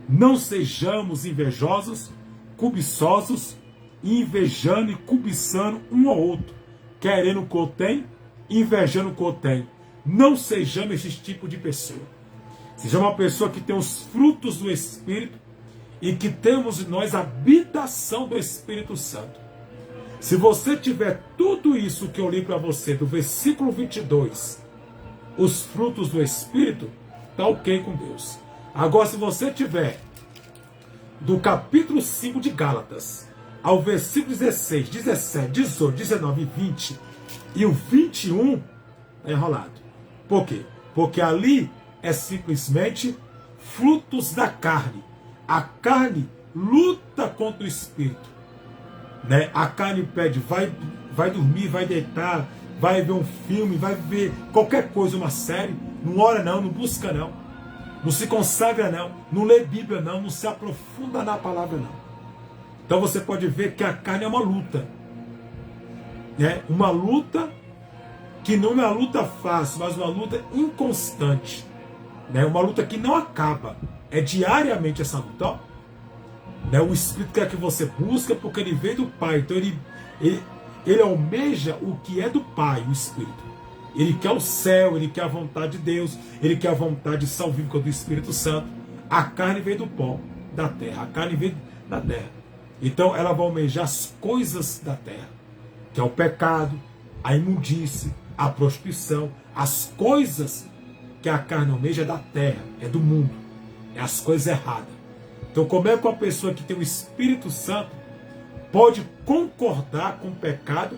Não sejamos invejosos, cobiçosos, invejando e cobiçando um ao outro, querendo o que eu tenho, invejando o que eu tenho. Não sejamos esse tipo de pessoa. Seja uma pessoa que tem os frutos do Espírito e que temos em nós a habitação do Espírito Santo. Se você tiver tudo isso que eu li para você, do versículo 22, os frutos do Espírito, está ok com Deus. Agora, se você tiver do capítulo 5 de Gálatas ao versículo 16, 17, 18, 19 e 20 e o 21, é enrolado. Por quê? Porque ali é simplesmente frutos da carne. A carne luta contra o Espírito. Né? A carne pede, vai dormir, vai deitar, vai ver um filme, vai ver qualquer coisa, uma série. Não ora não, não busca não. Não se consagra não. Não lê Bíblia não. Não se aprofunda na palavra não. Então você pode ver que a carne é uma luta. Né? Uma luta que não é uma luta fácil, mas uma luta inconstante. Né? Uma luta que não acaba. É diariamente essa luta. Ó. Né? O Espírito quer que você busque porque ele veio do Pai. Então ele almeja o que é do Pai, o Espírito. Ele quer o céu, ele quer a vontade de Deus, ele quer a vontade salvífica do Espírito Santo. A carne veio do pó, da terra. A carne veio da terra. Então ela vai almejar as coisas da terra, que é o pecado, a imundície, a prostituição, as coisas que a carne almeja é da terra, é do mundo, é as coisas erradas. Então como é que uma pessoa que tem o Espírito Santo pode concordar com o pecado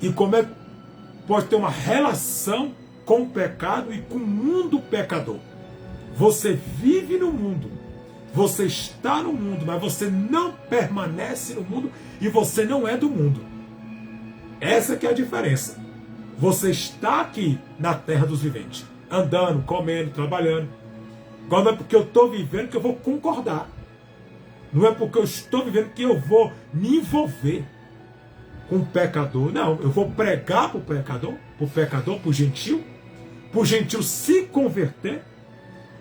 e como é que pode ter uma relação com o pecado e com o mundo pecador? Você vive no mundo, você está no mundo, mas você não permanece no mundo e você não é do mundo. Essa que é a diferença. Você está aqui na terra dos viventes, andando, comendo, trabalhando. Agora não é porque eu estou vivendo que eu vou concordar. Não é porque eu estou vivendo que eu vou me envolver com o pecador. Não, eu vou pregar para o pecador, para o gentil se converter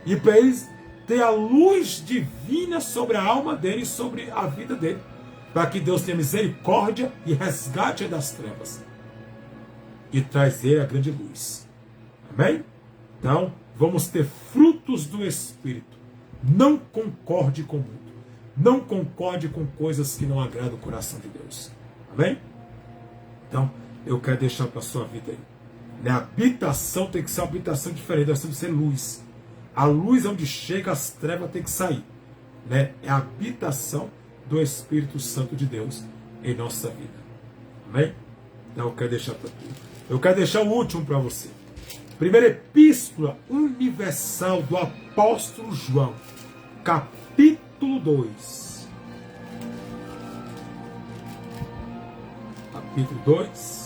e para eles ter a luz divina sobre a alma dele e sobre a vida dele, para que Deus tenha misericórdia e resgate das trevas e traz ele a grande luz. Amém? Então, vamos ter frutos do Espírito. Não concorde com o mundo. Não concorde com coisas que não agradam o coração de Deus. Amém? Então, eu quero deixar para a sua vida aí. A habitação tem que ser uma habitação diferente. Nós temos que ser luz. A luz onde chega, as trevas tem que sair. É a habitação do Espírito Santo de Deus em nossa vida. Amém? Então, eu quero deixar para tudo. Eu quero deixar o último para você. Primeira Epístola Universal do Apóstolo João, capítulo 2. Capítulo 2.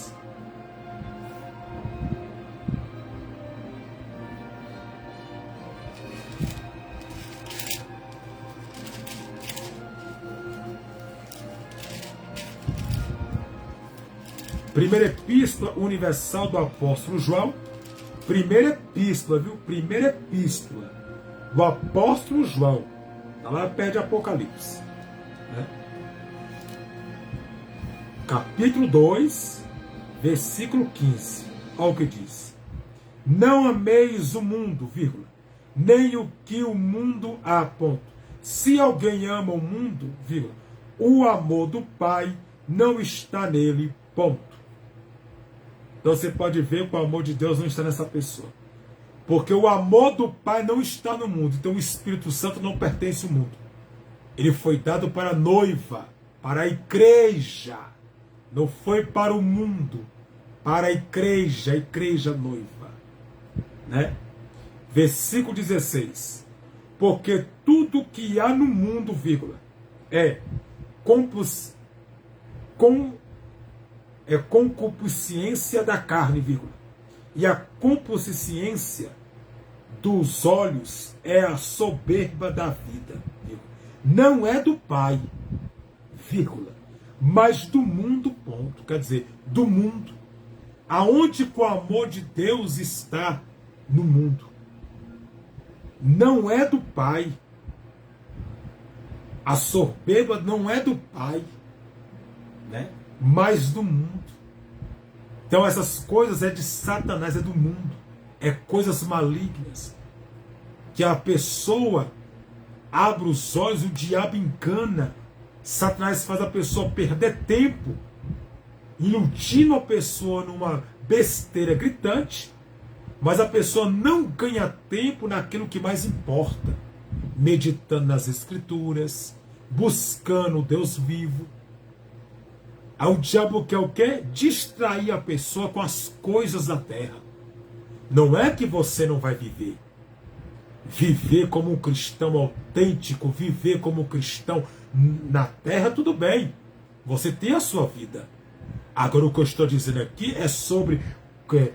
Primeira Epístola Universal do Apóstolo João. Primeira Epístola, viu? Primeira Epístola do Apóstolo João. Está lá perto de Apocalipse. Né? Capítulo 2, versículo 15. Olha o que diz. Não ameis o mundo, vírgula, nem o que o mundo há, ponto. Se alguém ama o mundo, vírgula, o amor do Pai não está nele, ponto. Então você pode ver que o amor de Deus não está nessa pessoa. Porque o amor do Pai não está no mundo. Então o Espírito Santo não pertence ao mundo. Ele foi dado para a noiva, para a igreja. Não foi para o mundo, para a igreja noiva. Né? Versículo 16. Porque tudo que há no mundo, vírgula, é concupiscência da carne, vírgula, e a concupiscência dos olhos é a soberba da vida, vírgula. Não é do Pai, vírgula, mas do mundo, ponto. Quer dizer, do mundo. Aonde que o amor de Deus está no mundo? Não é do Pai. A soberba não é do Pai, né? Mas do mundo. Então essas coisas é de Satanás, é do mundo. É coisas malignas. Que a pessoa abre os olhos, o diabo engana. Satanás faz a pessoa perder tempo, iludindo a pessoa numa besteira gritante, mas a pessoa não ganha tempo naquilo que mais importa. Meditando nas Escrituras, buscando o Deus vivo. Aí o diabo quer o quê? Distrair a pessoa com as coisas da terra. Não é que você não vai viver. Viver como um cristão autêntico, viver como um cristão na terra, tudo bem. Você tem a sua vida. Agora o que eu estou dizendo aqui é sobre... o que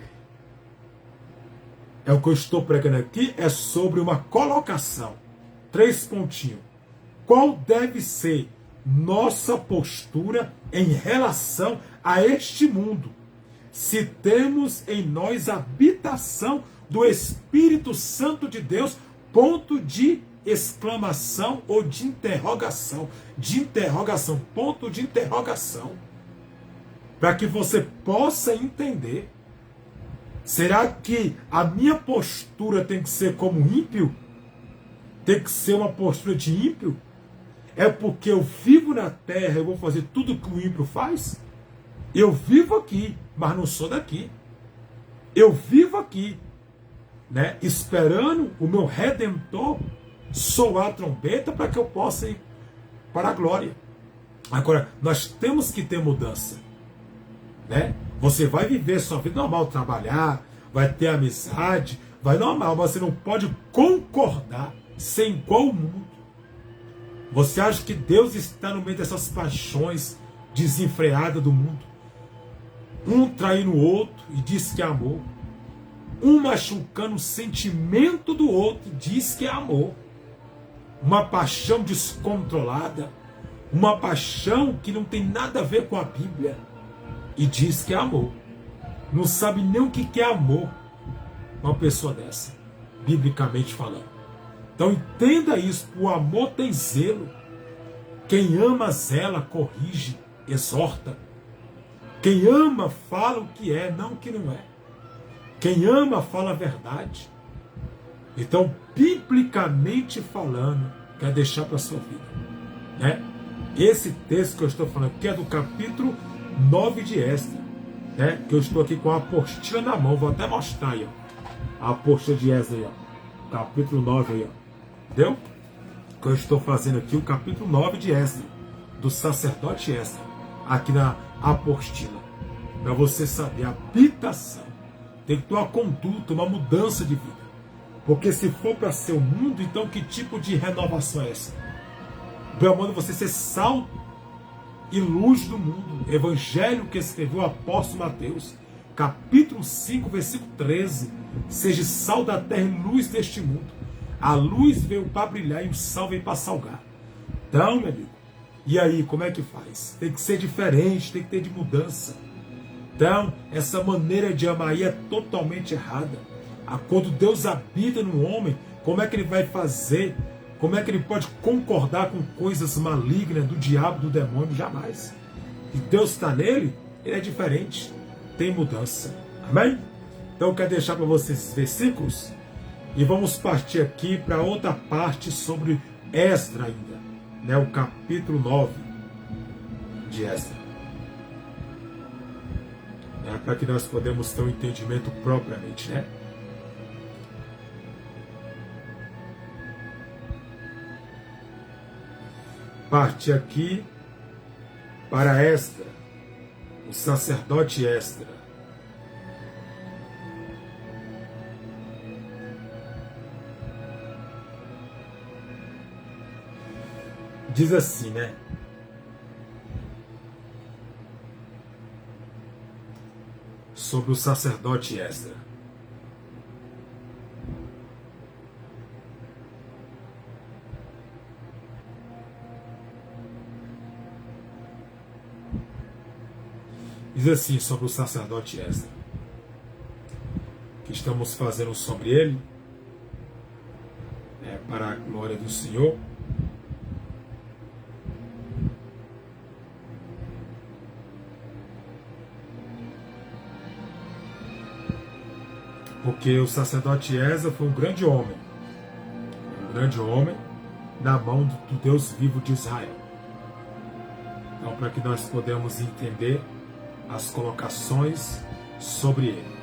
eu estou pregando aqui é sobre uma colocação. 3 pontinhos. Qual deve ser nossa postura em relação a este mundo, se temos em nós a habitação do Espírito Santo de Deus, ponto de exclamação ou de interrogação, ponto de interrogação, para que você possa entender. Será que a minha postura tem que ser como ímpio? Tem que ser uma postura de ímpio? É porque eu vivo na terra, eu vou fazer tudo que o ímpio faz? Eu vivo aqui, mas não sou daqui. Eu vivo aqui, né, esperando o meu Redentor soar a trombeta para que eu possa ir para a glória. Agora, nós temos que ter mudança. Né? Você vai viver sua vida normal, trabalhar, vai ter amizade, vai normal, mas você não pode concordar sem igual o mundo. Você acha que Deus está no meio dessas paixões desenfreadas do mundo? Um traindo o outro e diz que é amor. Um machucando o sentimento do outro e diz que é amor. Uma paixão descontrolada. Uma paixão que não tem nada a ver com a Bíblia. E diz que é amor. Não sabe nem o que é amor. Uma pessoa dessa, biblicamente falando. Então entenda isso, o amor tem zelo. Quem ama zela, corrige, exorta. Quem ama fala o que é, não o que não é. Quem ama fala a verdade. Então, biblicamente falando, quer deixar para a sua vida. né? Esse texto que eu estou falando aqui é do capítulo 9 de Esdras, né? Que eu estou aqui com a apostila na mão, vou até mostrar aí, ó, a apostila de Esdras, aí, ó, capítulo 9 aí, ó, entendeu? Que eu estou fazendo aqui o capítulo 9 de Esdras, do sacerdote Esdras, aqui na apostila, para você saber a habitação. Tem que ter uma conduta, uma mudança de vida. Porque se for para ser o mundo, então que tipo de renovação é essa? Meu amor, você ser sal e luz do mundo. Evangelho que escreveu o apóstolo Mateus, capítulo 5, versículo 13. Seja sal da terra e luz deste mundo. A luz veio para brilhar e o sal veio para salgar. Então, meu amigo, e aí, como é que faz? Tem que ser diferente, tem que ter de mudança. Então, essa maneira de amar aí é totalmente errada. Quando Deus habita no homem, como é que ele vai fazer? Como é que ele pode concordar com coisas malignas do diabo, do demônio? Jamais. E Deus está nele, ele é diferente. Tem mudança. Amém? Então, eu quero deixar para vocês esses versículos. E vamos partir aqui para outra parte sobre Esdras ainda. Né? O capítulo 9 de Esdras. Para que nós podemos ter um entendimento propriamente, né? Parte aqui para Esdras, o sacerdote Esdras. Diz assim, né? Sobre o sacerdote Esdras. Diz assim sobre o sacerdote Esdras, que estamos fazendo sobre ele, para a glória do Senhor. Porque o sacerdote Esdras foi um grande homem na mão do Deus vivo de Israel. Então, para que nós podemos entender as colocações sobre ele.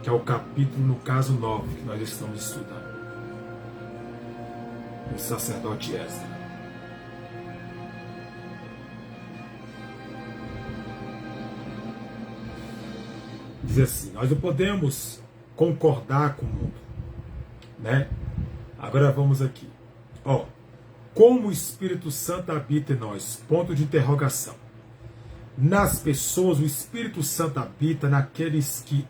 Que é o capítulo, no caso, 9, que nós estamos estudando. O sacerdote Esdras. Diz assim, nós não podemos concordar com o mundo, né? Agora vamos aqui. Ó, como o Espírito Santo habita em nós? Ponto de interrogação. Nas pessoas, o Espírito Santo habita naqueles que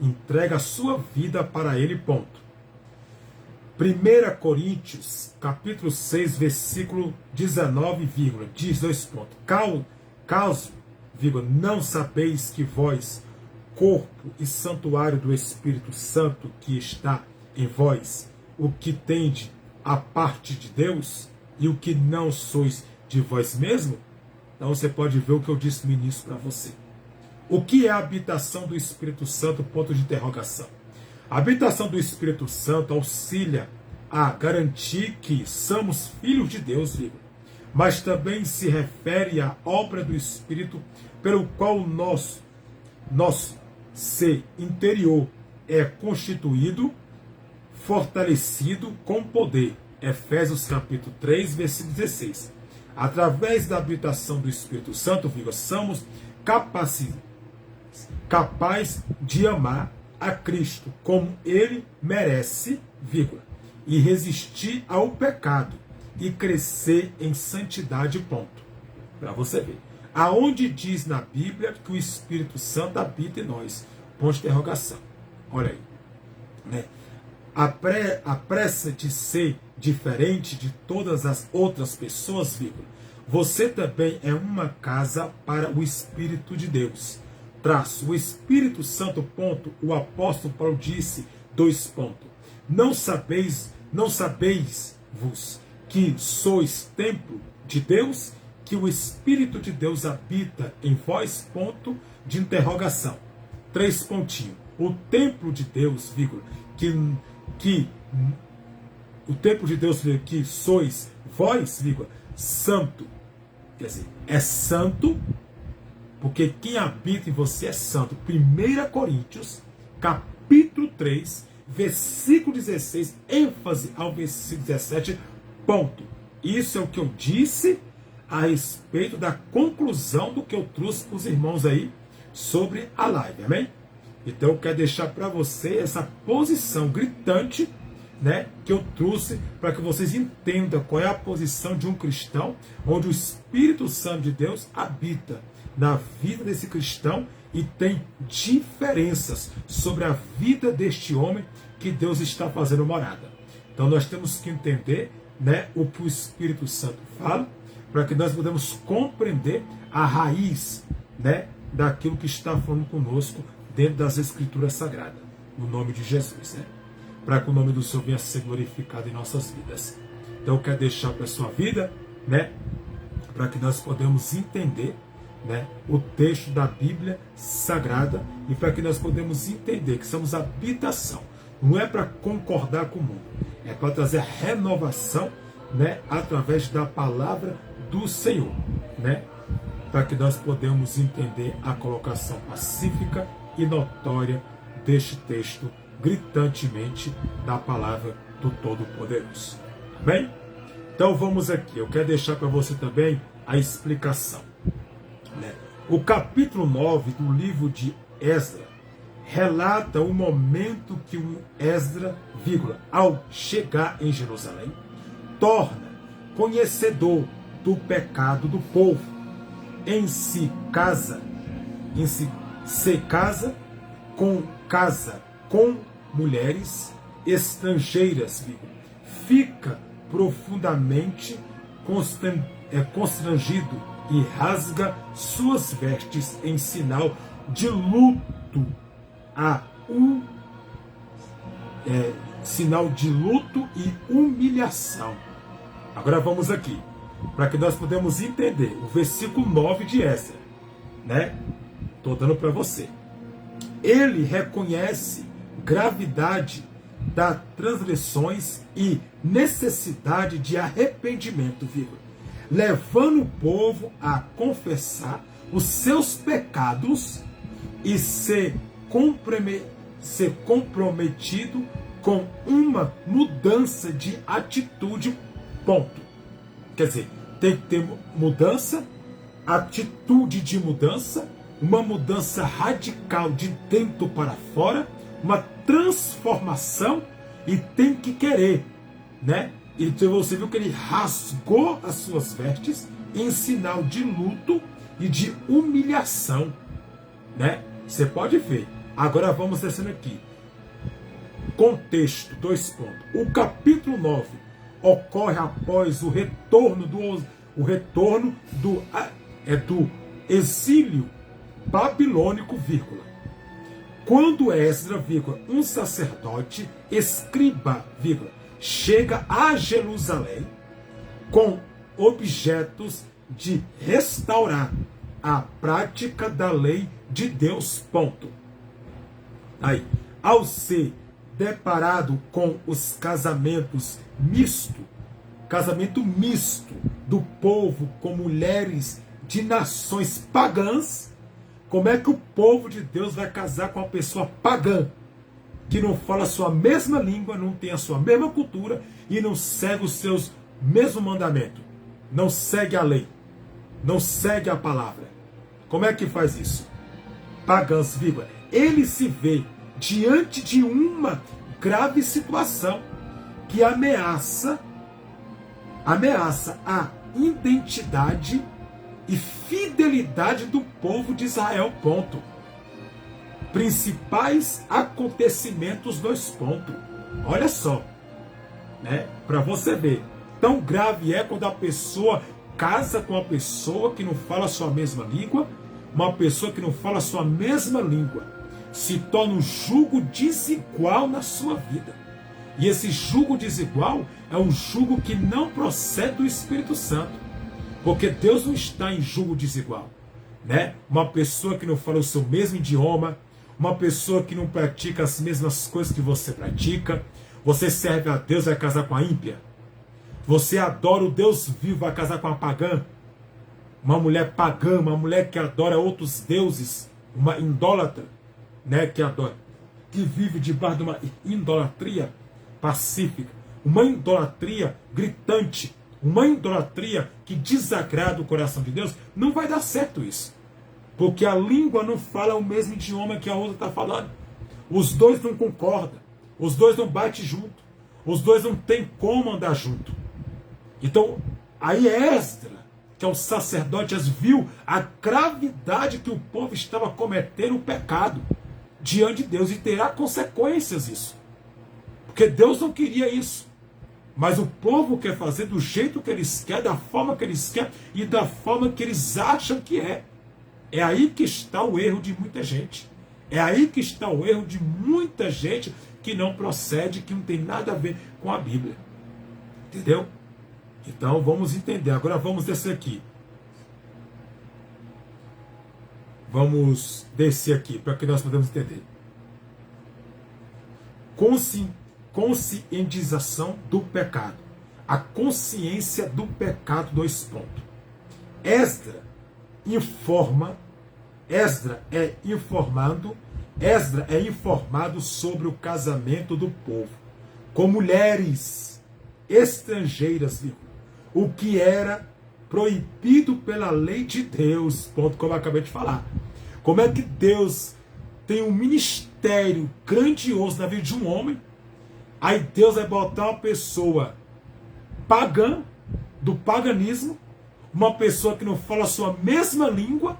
entregam a sua vida para ele, ponto. 1 Coríntios, capítulo 6, versículo 19, diz 2 pontos. Caso, não sabeis que vós, corpo e santuário do Espírito Santo que está em vós, o que tende a parte de Deus, e o que não sois de vós mesmo? Então você pode ver o que eu disse no início para você. O que é a habitação do Espírito Santo? Ponto de interrogação. A habitação do Espírito Santo auxilia a garantir que somos filhos de Deus, mas também se refere à obra do Espírito pelo qual o nosso ser interior é constituído, fortalecido com poder. Efésios capítulo 3, versículo 16. Através da habitação do Espírito Santo, somos capazes de amar a Cristo como ele merece, e resistir ao pecado e crescer em santidade, ponto. Para você ver. Aonde diz na Bíblia que o Espírito Santo habita em nós? Ponto de interrogação. Olha aí. Né? A pressa de ser diferente de todas as outras pessoas, você também é uma casa para o Espírito de Deus. Traço. O Espírito Santo, ponto. O apóstolo Paulo disse, 2 pontos. Não sabeis-vos que sois templo de Deus que o Espírito de Deus habita em vós? Ponto de interrogação. 3 pontinhos. O templo de Deus, vírgula, o templo de Deus que sois vós, vírgula, santo. Quer dizer, é santo, porque quem habita em você é santo. 1 Coríntios, capítulo 3, versículo 16, ênfase ao versículo 17, ponto. Isso é o que eu disse a respeito da conclusão do que eu trouxe para os irmãos aí sobre a live, amém? Então eu quero deixar para você essa posição gritante, né, que eu trouxe para que vocês entendam qual é a posição de um cristão, onde o Espírito Santo de Deus habita na vida desse cristão e tem diferenças sobre a vida deste homem que Deus está fazendo morada. Então nós temos que entender, né, o que o Espírito Santo fala, para que nós podemos compreender a raiz, né, daquilo que está falando conosco dentro das Escrituras Sagradas, no nome de Jesus, né? Para que o nome do Senhor venha a ser glorificado em nossas vidas. Então eu quero deixar para a sua vida, né, para que nós podemos entender, né, o texto da Bíblia Sagrada e para que nós podemos entender que somos habitação. Não é para concordar com o mundo, é para trazer renovação, né, através da palavra do Senhor, né, para que nós podemos entender a colocação pacífica e notória deste texto, gritantemente, da palavra do Todo-Poderoso. Amém? Então vamos aqui, eu quero deixar para você também a explicação, né? O capítulo 9 do livro de Esdras relata o momento que o Esdras, vírgula, ao chegar em Jerusalém, torna conhecedor do pecado do povo, se casa com mulheres estrangeiras, vírgula, fica profundamente constrangido e rasga suas vestes em sinal de luto sinal de luto e humilhação. Agora vamos aqui, para que nós podemos entender o versículo 9 de Esdras, né? Estou dando para você. Ele reconhece gravidade das transgressões e necessidade de arrependimento, vírgula, levando o povo a confessar os seus pecados e ser comprometido com uma mudança de atitude, ponto. Quer dizer, tem que ter mudança, atitude de mudança, uma mudança radical de dentro para fora, uma transformação, e tem que querer, né? E você viu que ele rasgou as suas vestes em sinal de luto e de humilhação, né? Você pode ver. Agora vamos descendo aqui. Contexto, 2 pontos. O capítulo 9 ocorre após o retorno do exílio babilônico, vírgula, quando Esdras, vírgula, um sacerdote, escriba, vírgula, chega a Jerusalém com objetos de restaurar a prática da lei de Deus, ponto. Aí, ao ser deparado com os casamento misto do povo com mulheres de nações pagãs, como é que o povo de Deus vai casar com uma pessoa pagã, que não fala a sua mesma língua, não tem a sua mesma cultura e não segue os seus mesmos mandamentos, não segue a lei, não segue a palavra? Como é que faz isso? Pagãs, vírgula. Ele se vê diante de uma grave situação que ameaça a identidade e fidelidade do povo de Israel, ponto. Principais acontecimentos, 2 pontos. Olha só, né? Para você ver, tão grave é quando a pessoa casa com uma pessoa que não fala a sua mesma língua, uma pessoa que não fala a sua mesma língua, se torna um jugo desigual na sua vida. E esse jugo desigual é um jugo que não procede do Espírito Santo. Porque Deus não está em julgo desigual, né? Uma pessoa que não fala o seu mesmo idioma, uma pessoa que não pratica as mesmas coisas que você pratica. Você serve a Deus, vai casar com a ímpia? Você adora o Deus vivo, vai casar com a pagã? Uma mulher pagã, uma mulher que adora outros deuses, uma idólatra, né, que adora, que vive debaixo de uma idolatria pacífica, uma idolatria gritante, uma idolatria que desagrada o coração de Deus. Não vai dar certo isso, porque a língua não fala o mesmo idioma que a outra está falando. Os dois não concordam, os dois não batem junto, os dois não têm como andar junto. Então, aí Esdras, que é o sacerdote, viu a gravidade que o povo estava cometendo o pecado diante de Deus, e terá consequências isso. Porque Deus não queria isso. Mas o povo quer fazer do jeito que eles querem, da forma que eles querem e da forma que eles acham que é. É aí que está o erro de muita gente. É aí que está o erro de muita gente que não procede, que não tem nada a ver com a Bíblia. Entendeu? Então vamos entender. Agora vamos descer aqui. Vamos descer aqui para que nós podemos entender. Conscientização do pecado. A consciência do pecado, 2 pontos. Esdras é informado sobre o casamento do povo com mulheres estrangeiras, o que era proibido pela lei de Deus, ponto como eu acabei de falar. Como é que Deus tem um ministério grandioso na vida de um homem, aí Deus vai botar uma pessoa pagã, do paganismo, uma pessoa que não fala a sua mesma língua,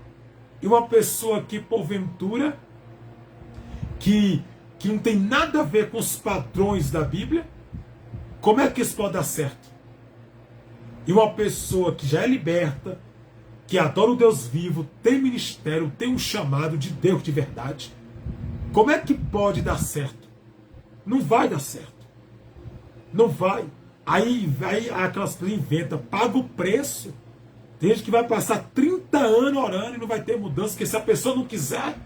e uma pessoa que, porventura, que não tem nada a ver com os padrões da Bíblia? Como é que isso pode dar certo? E uma pessoa que já é liberta, que adora o Deus vivo, tem ministério, tem um chamado de Deus de verdade. Como é que pode dar certo? Não vai dar certo. Não vai. Aí aquelas pessoas inventam, paga o preço. Tem gente que vai passar 30 anos orando e não vai ter mudança, porque se a pessoa não quiser,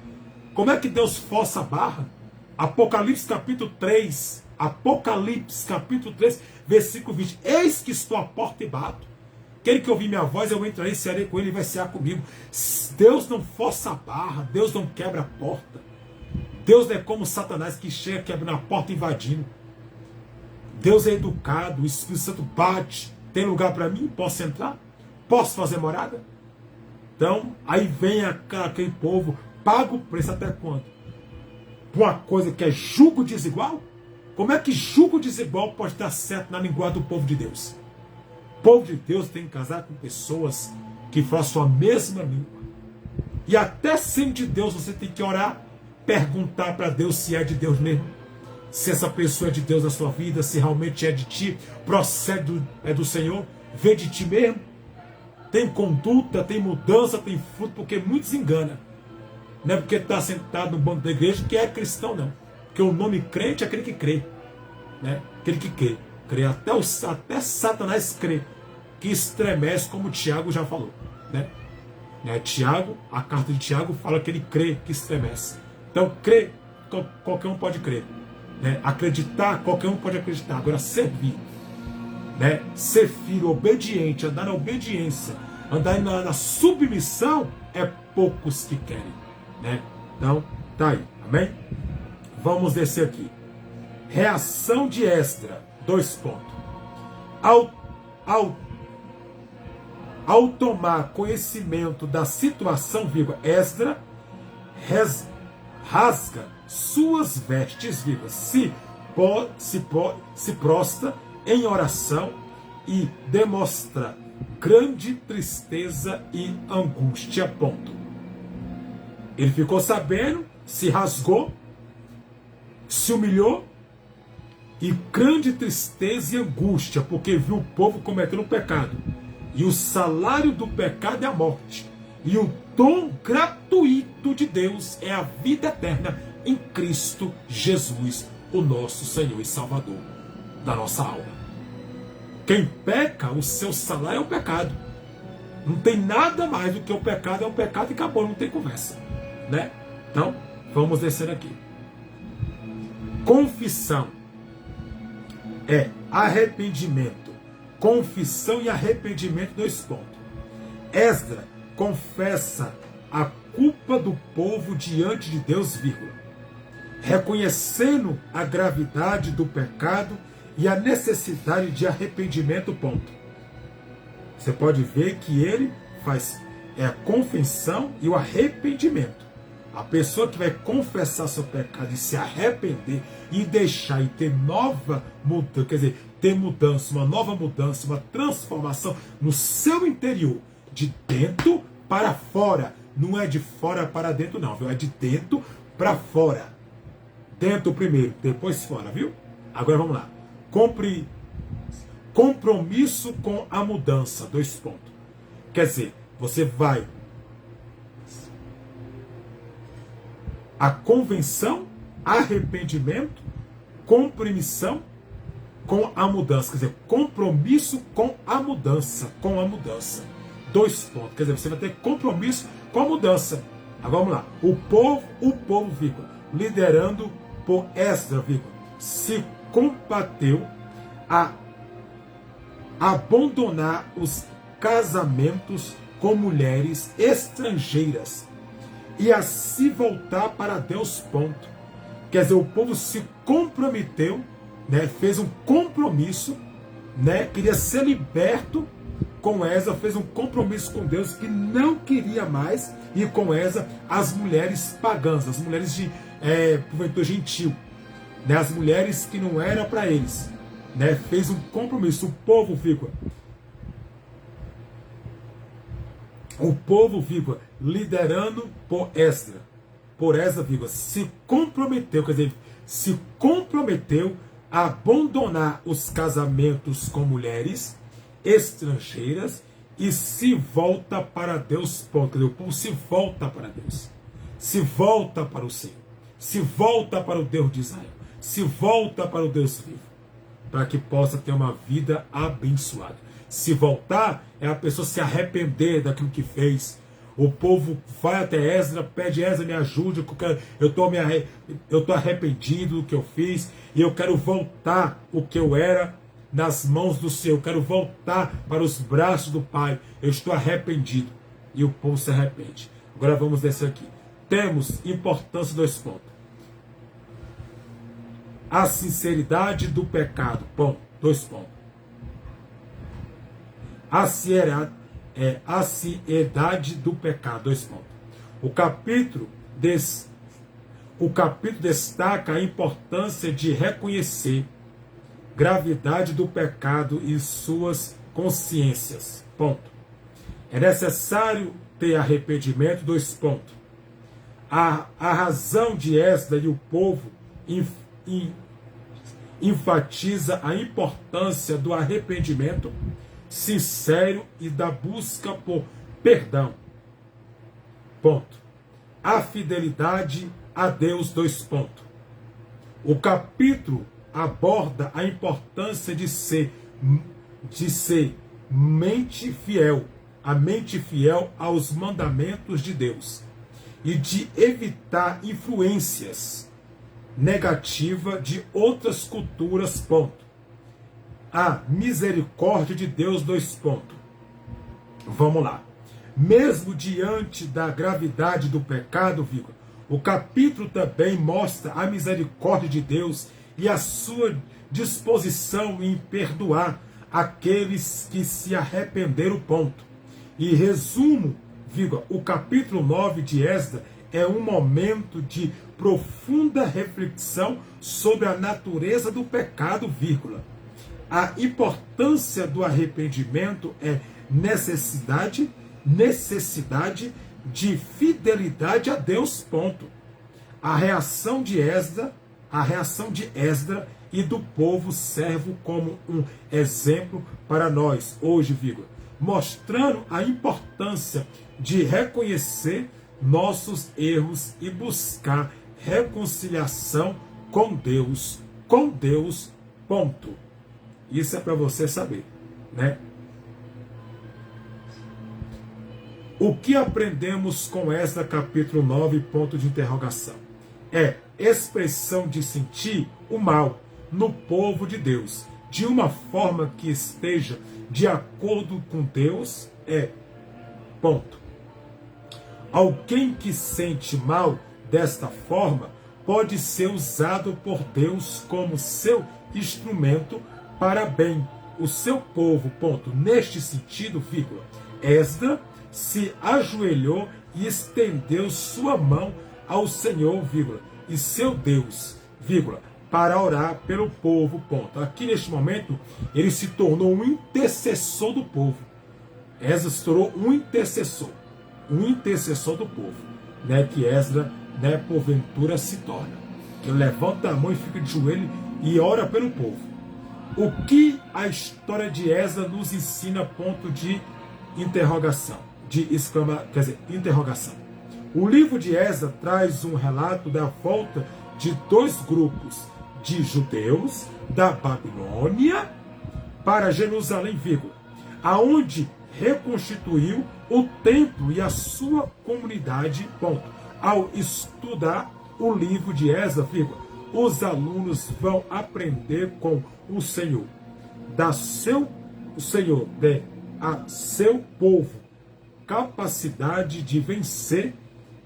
como é que Deus força a barra? Apocalipse capítulo 3, versículo 20. Eis que estou à porta e bato. Aquele que ouvir minha voz, eu entrarei, cearei com ele e vai cear comigo. Deus não força a barra, Deus não quebra a porta. Deus não é como Satanás que chega quebrando a porta invadindo. Deus é educado, o Espírito Santo bate. Tem lugar para mim? Posso entrar? Posso fazer morada? Então, aí vem aquele povo, paga o preço até quando? Por uma coisa que é jugo desigual? Como é que jugo desigual pode dar certo na linguagem do povo de Deus? O povo de Deus tem que casar com pessoas que façam a mesma língua. E até sendo de Deus, você tem que orar, perguntar para Deus se é de Deus mesmo. Se essa pessoa é de Deus na sua vida, se realmente é de ti, procede do Senhor, vem de ti mesmo. Tem conduta, tem mudança, tem fruto, porque muitos enganam. Não é porque está sentado no banco da igreja que é cristão, não. Porque o nome crente é aquele que crê. Né? Aquele que crê. Até Satanás crê. Que estremece, como o Tiago já falou. Né? Tiago, a carta de Tiago fala que ele crê, que estremece. Então, crer, qualquer um pode crer. Né? Acreditar, qualquer um pode acreditar. Agora, servir. Né? Ser filho obediente, andar na obediência, andar na submissão, é poucos que querem. Né? Então, tá aí. Amém? Vamos descer aqui. Reação de Esdras, 2 pontos. Ao tomar conhecimento da situação viva, Esdras rasga suas vestes vivas, se prostra em oração e demonstra grande tristeza e angústia. Ponto. Ele ficou sabendo, se rasgou, se humilhou, e grande tristeza e angústia, porque viu o povo cometendo um pecado. E o salário do pecado é a morte. E o dom gratuito de Deus é a vida eterna em Cristo Jesus, o nosso Senhor e Salvador da nossa alma. Quem peca, o seu salário é o pecado. Não tem nada mais do que o pecado, é o pecado e acabou, não tem conversa, né? Então, vamos descer aqui. Confissão é arrependimento. Confissão e arrependimento, 2 pontos. Esdras confessa a culpa do povo diante de Deus, vírgula, reconhecendo a gravidade do pecado e a necessidade de arrependimento, ponto. Você pode ver que ele faz a confissão e o arrependimento. A pessoa que vai confessar seu pecado e se arrepender e deixar e ter nova mudança, quer dizer, ter mudança, uma nova mudança, uma transformação no seu interior, de dentro para fora. Não é de fora para dentro, não, viu? É de dentro para fora. Dentro primeiro, depois fora, viu? Agora vamos lá. Compromisso com a mudança, 2 pontos. Quer dizer, você vai a convenção, arrependimento, compromisso com a mudança. Quer dizer, compromisso com a mudança. Com a mudança. 2 pontos. Quer dizer, você vai ter compromisso com a mudança. Agora vamos lá. O povo, vírgula, liderando por Esdras, vírgula, se combateu a abandonar os casamentos com mulheres estrangeiras e a se voltar para Deus, ponto. Quer dizer, o povo se comprometeu, né, fez um compromisso, né, queria ser liberto com Esdras, fez um compromisso com Deus que não queria mais ir com Esdras as mulheres pagãs, as mulheres de porventura gentil, né, as mulheres que não eram para eles, né, fez um compromisso. O povo, vírgula, liderando por Esdras, vírgula, se comprometeu, quer dizer, se comprometeu a abandonar os casamentos com mulheres estrangeiras e se volta para Deus, ponto. Quer dizer, o povo se volta para Deus, se volta para o Senhor, se volta para o Deus de Israel, se volta para o Deus vivo, para que possa ter uma vida abençoada. Se voltar é a pessoa se arrepender daquilo que fez. O povo vai até Esdras, pede: Esdras, me ajude, eu estou arrependido do que eu fiz e eu quero voltar o que eu era nas mãos do Senhor, eu quero voltar para os braços do Pai, eu estou arrependido. E o povo se arrepende. Agora vamos descer aqui. Temos importância, 2 pontos. A sinceridade do pecado, 2 pontos. A seriedade do pecado, 2 pontos. O capítulo destaca a importância de reconhecer gravidade do pecado e suas consciências, ponto. É necessário ter arrependimento, 2 pontos. A razão de Esdras e o povo enfatiza a importância do arrependimento sincero e da busca por perdão, ponto. A fidelidade a Deus, 2 pontos. O capítulo aborda a importância de ser mente fiel aos mandamentos de Deus e de evitar influências negativas de outras culturas, ponto. A misericórdia de Deus, 2 pontos. Vamos lá. Mesmo diante da gravidade do pecado, vírgula, o capítulo também mostra a misericórdia de Deus e a sua disposição em perdoar aqueles que se arrependeram, ponto. E resumo, vírgula, o capítulo 9 de Esdras é um momento de profunda reflexão sobre a natureza do pecado, vírgula. A importância do arrependimento é necessidade de fidelidade a Deus, ponto. A reação de Esdras e do povo serve como um exemplo para nós hoje, vírgula, mostrando a importância de reconhecer nossos erros e buscar reconciliação com Deus, ponto. Isso é para você saber, né? O que aprendemos com esta capítulo 9, ponto de interrogação? É expressão de sentir o mal no povo de Deus, de uma forma que esteja de acordo com Deus, ponto. Alguém que sente mal desta forma pode ser usado por Deus como seu instrumento para bem o seu povo, ponto. Neste sentido, vírgula, Esdras se ajoelhou e estendeu sua mão ao Senhor, vírgula, e seu Deus, vírgula, para orar pelo povo, ponto. Aqui neste momento, ele se tornou um intercessor do povo. Esdras se tornou um intercessor do povo, né, que Esdras, né, porventura se torna. Que levanta a mão e fica de joelho e ora pelo povo. O que a história de Esdras nos ensina, ponto de interrogação, interrogação. O livro de Esdras traz um relato da volta de dois grupos de judeus da Babilônia para Jerusalém, vírgula, aonde reconstituiu o templo e a sua comunidade, ponto. Ao estudar o livro de Esdras, vírgula, os alunos vão aprender com o Senhor, a seu povo capacidade de vencer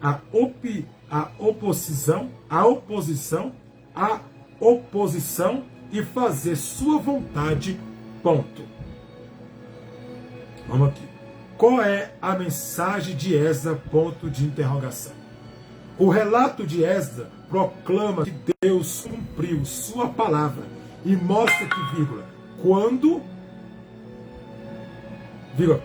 a oposição e fazer sua vontade, ponto. Vamos aqui. Qual é a mensagem de Esdras, ponto de interrogação? O relato de Esdras proclama que Deus cumpriu sua palavra e mostra que, vírgula,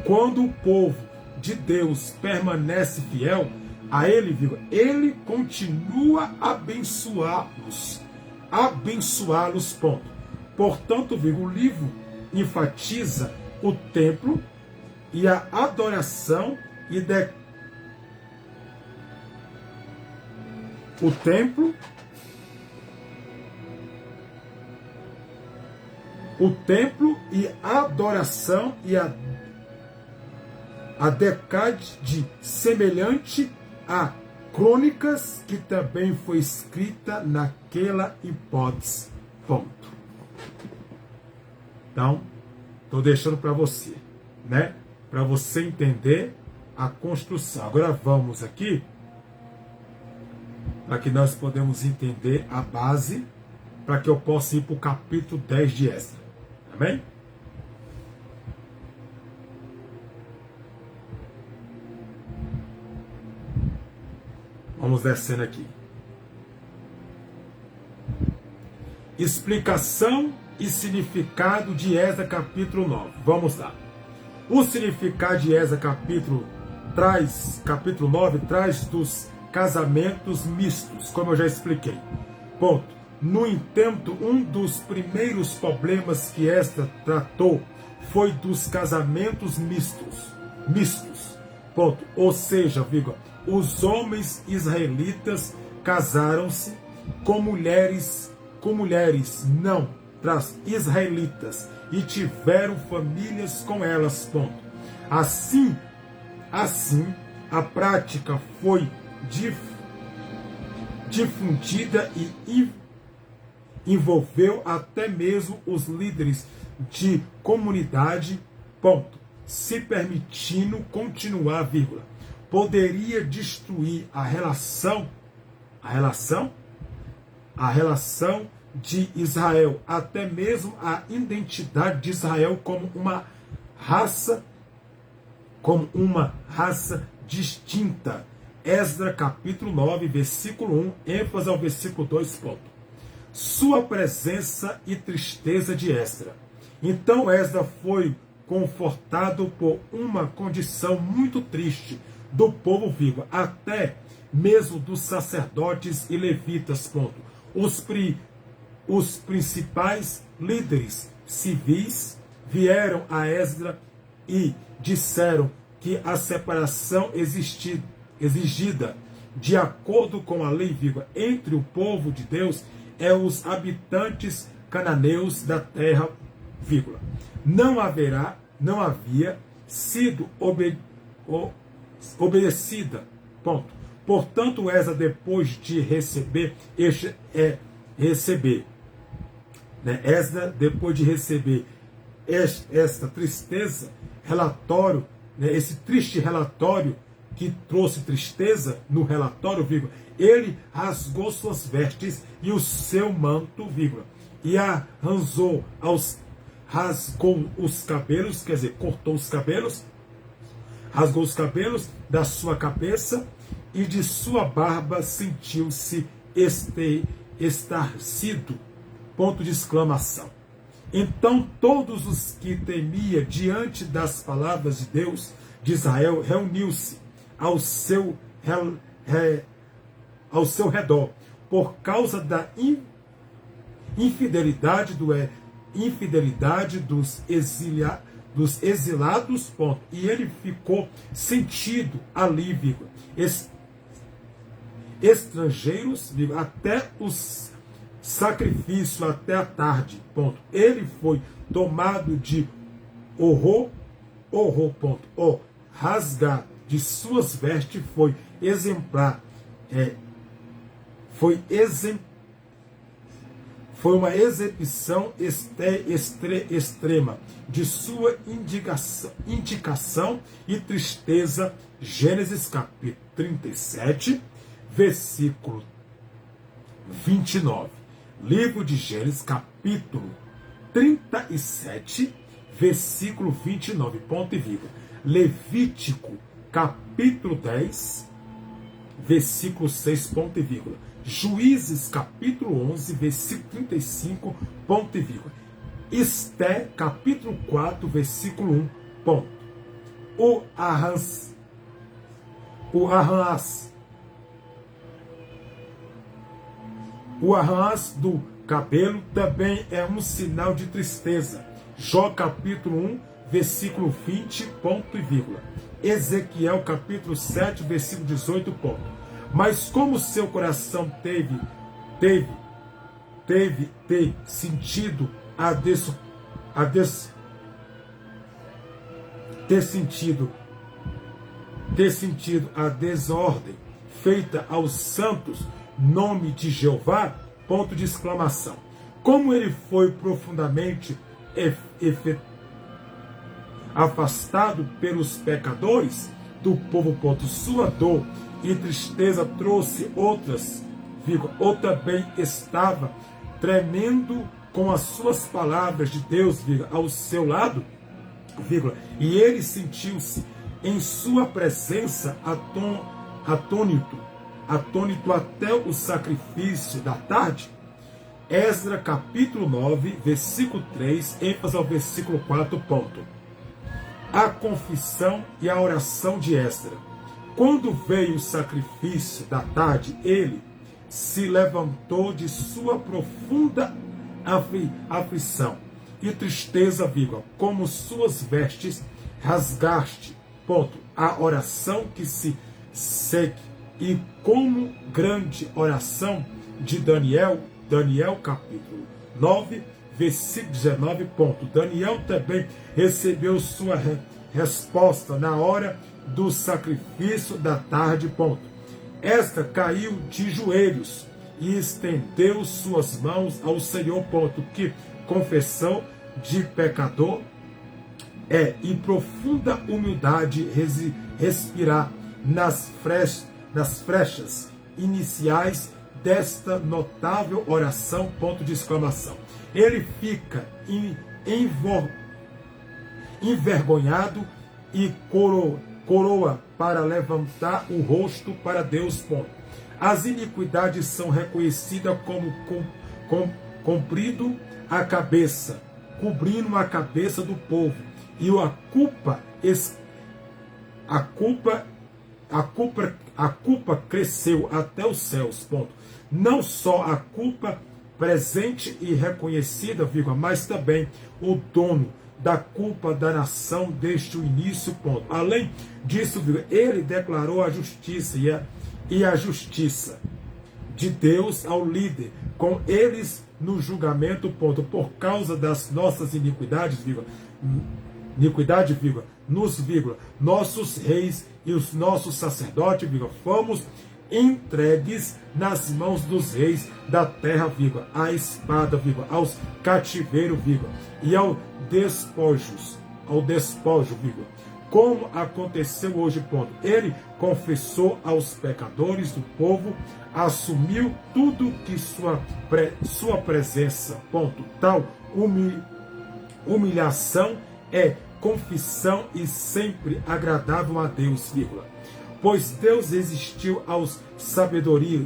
quando o povo de Deus permanece fiel a ele, vírgula, ele continua a abençoá-los, ponto. Portanto, vírgula, o livro enfatiza o templo e a adoração o templo e a adoração e a decade semelhante a Crônicas, que também foi escrita naquela hipótese, ponto. Então, estou deixando para você, né? Para você entender a construção. Agora vamos aqui para que nós podemos entender a base para que eu possa ir para o capítulo 10 de Esdras. Amém? Vamos descendo aqui. Explicação e significado de Esdras capítulo 9. Vamos lá. O significado de Esdras capítulo 9 traz dos casamentos mistos, como eu já expliquei. Ponto. No entanto, um dos primeiros problemas que Esdras tratou foi dos casamentos mistos. Ponto. Ou seja, vírgula, os homens israelitas casaram-se com mulheres não israelitas e tiveram famílias com elas, ponto. Assim, a prática foi difundida e envolveu até mesmo os líderes de comunidade, ponto. Se permitindo continuar, vírgula, poderia destruir a relação de Israel, até mesmo a identidade de Israel como uma raça distinta. Esdras capítulo 9, versículo 1, ênfase ao versículo 2, ponto. Sua presença e tristeza de Esdras. Então Esdras foi confortado por uma condição muito triste do povo, vírgula, até mesmo dos sacerdotes e levitas, ponto. Os principais líderes civis vieram a Esdras e disseram que a separação exigida de acordo com a lei, vírgula, entre o povo de Deus é os habitantes cananeus da terra, vírgula. Não havia sido obedecida. Ponto. Portanto, Esdras, depois de receber Esdras, depois de receber esta tristeza, relatório, esse triste relatório que trouxe tristeza no relatório, vírgula, ele rasgou suas vestes e o seu manto, vírgula, e rasgou os cabelos, quer dizer, cortou os cabelos, rasgou os cabelos da sua cabeça e de sua barba sentiu-se estarcido. Ponto de exclamação. Então todos os que temia diante das palavras de Deus de Israel reuniu-se ao seu redor por causa da infidelidade dos exilados, ponto. E ele ficou sentido alívio. Estrangeiros, até os sacrifícios até a tarde, ponto. Ele foi tomado de horror, ponto. O rasgar de suas vestes foi uma exibição extrema de sua indicação e tristeza. Gênesis capítulo 37, versículo 29. Livro de Gênesis capítulo 37, versículo 29, ponto e vírgula. Levítico capítulo 10, versículo 6, ponto e vírgula. Juízes capítulo 11, versículo 35, ponto e vírgula. Esté capítulo 4, versículo 1, ponto. O arranhar do cabelo também é um sinal de tristeza. Jó capítulo 1, versículo 20, ponto e vírgula. Ezequiel capítulo 7, versículo 18, ponto. Mas como seu coração teve sentido a desordem feita aos santos, nome de Jeová, ponto de exclamação. Como ele foi profundamente afastado pelos pecadores do povo, ponto, sua dor e tristeza trouxe outras, vírgula, ou também estava tremendo com as suas palavras de Deus, vírgula, ao seu lado, vírgula, e ele sentiu-se em sua presença atônito até o sacrifício da tarde. Esdras capítulo 9, versículo 3, ênfase ao versículo 4, ponto. A confissão e a oração de Esdras. Quando veio o sacrifício da tarde, ele se levantou de sua profunda aflição e tristeza, vírgula, como suas vestes rasgaste, ponto. A oração que se segue e como grande oração de Daniel capítulo 9, versículo 19, ponto. Daniel também recebeu sua resposta na hora do sacrifício da tarde, ponto. Esta caiu de joelhos e estendeu suas mãos ao Senhor, ponto, que confessou de pecador em profunda humildade respirar nas frechas iniciais desta notável oração, ponto de exclamação. Ele fica envergonhado e coroa para levantar o rosto para Deus, ponto. As iniquidades são reconhecidas como cobrindo a cabeça do povo, e a culpa cresceu até os céus, ponto. Não só a culpa presente e reconhecida, vírgula, mas também o dono da culpa da nação desde o início, ponto. Além disso, vírgula, ele declarou a justiça e a justiça de Deus ao líder, com eles no julgamento, ponto, por causa das nossas iniquidades, vírgula, iniquidade, vírgula, nossos reis e os nossos sacerdotes, vírgula, fomos entregues nas mãos dos reis da terra, vírgula, à espada, vírgula, aos cativeiros, vírgula, e ao despojo, vírgula. Como aconteceu hoje, ponto. Ele confessou aos pecadores do povo, assumiu tudo que sua presença, ponto. Tal humilhação é confissão e sempre agradável a Deus, vírgula. Pois Deus resistiu aos sabedoria,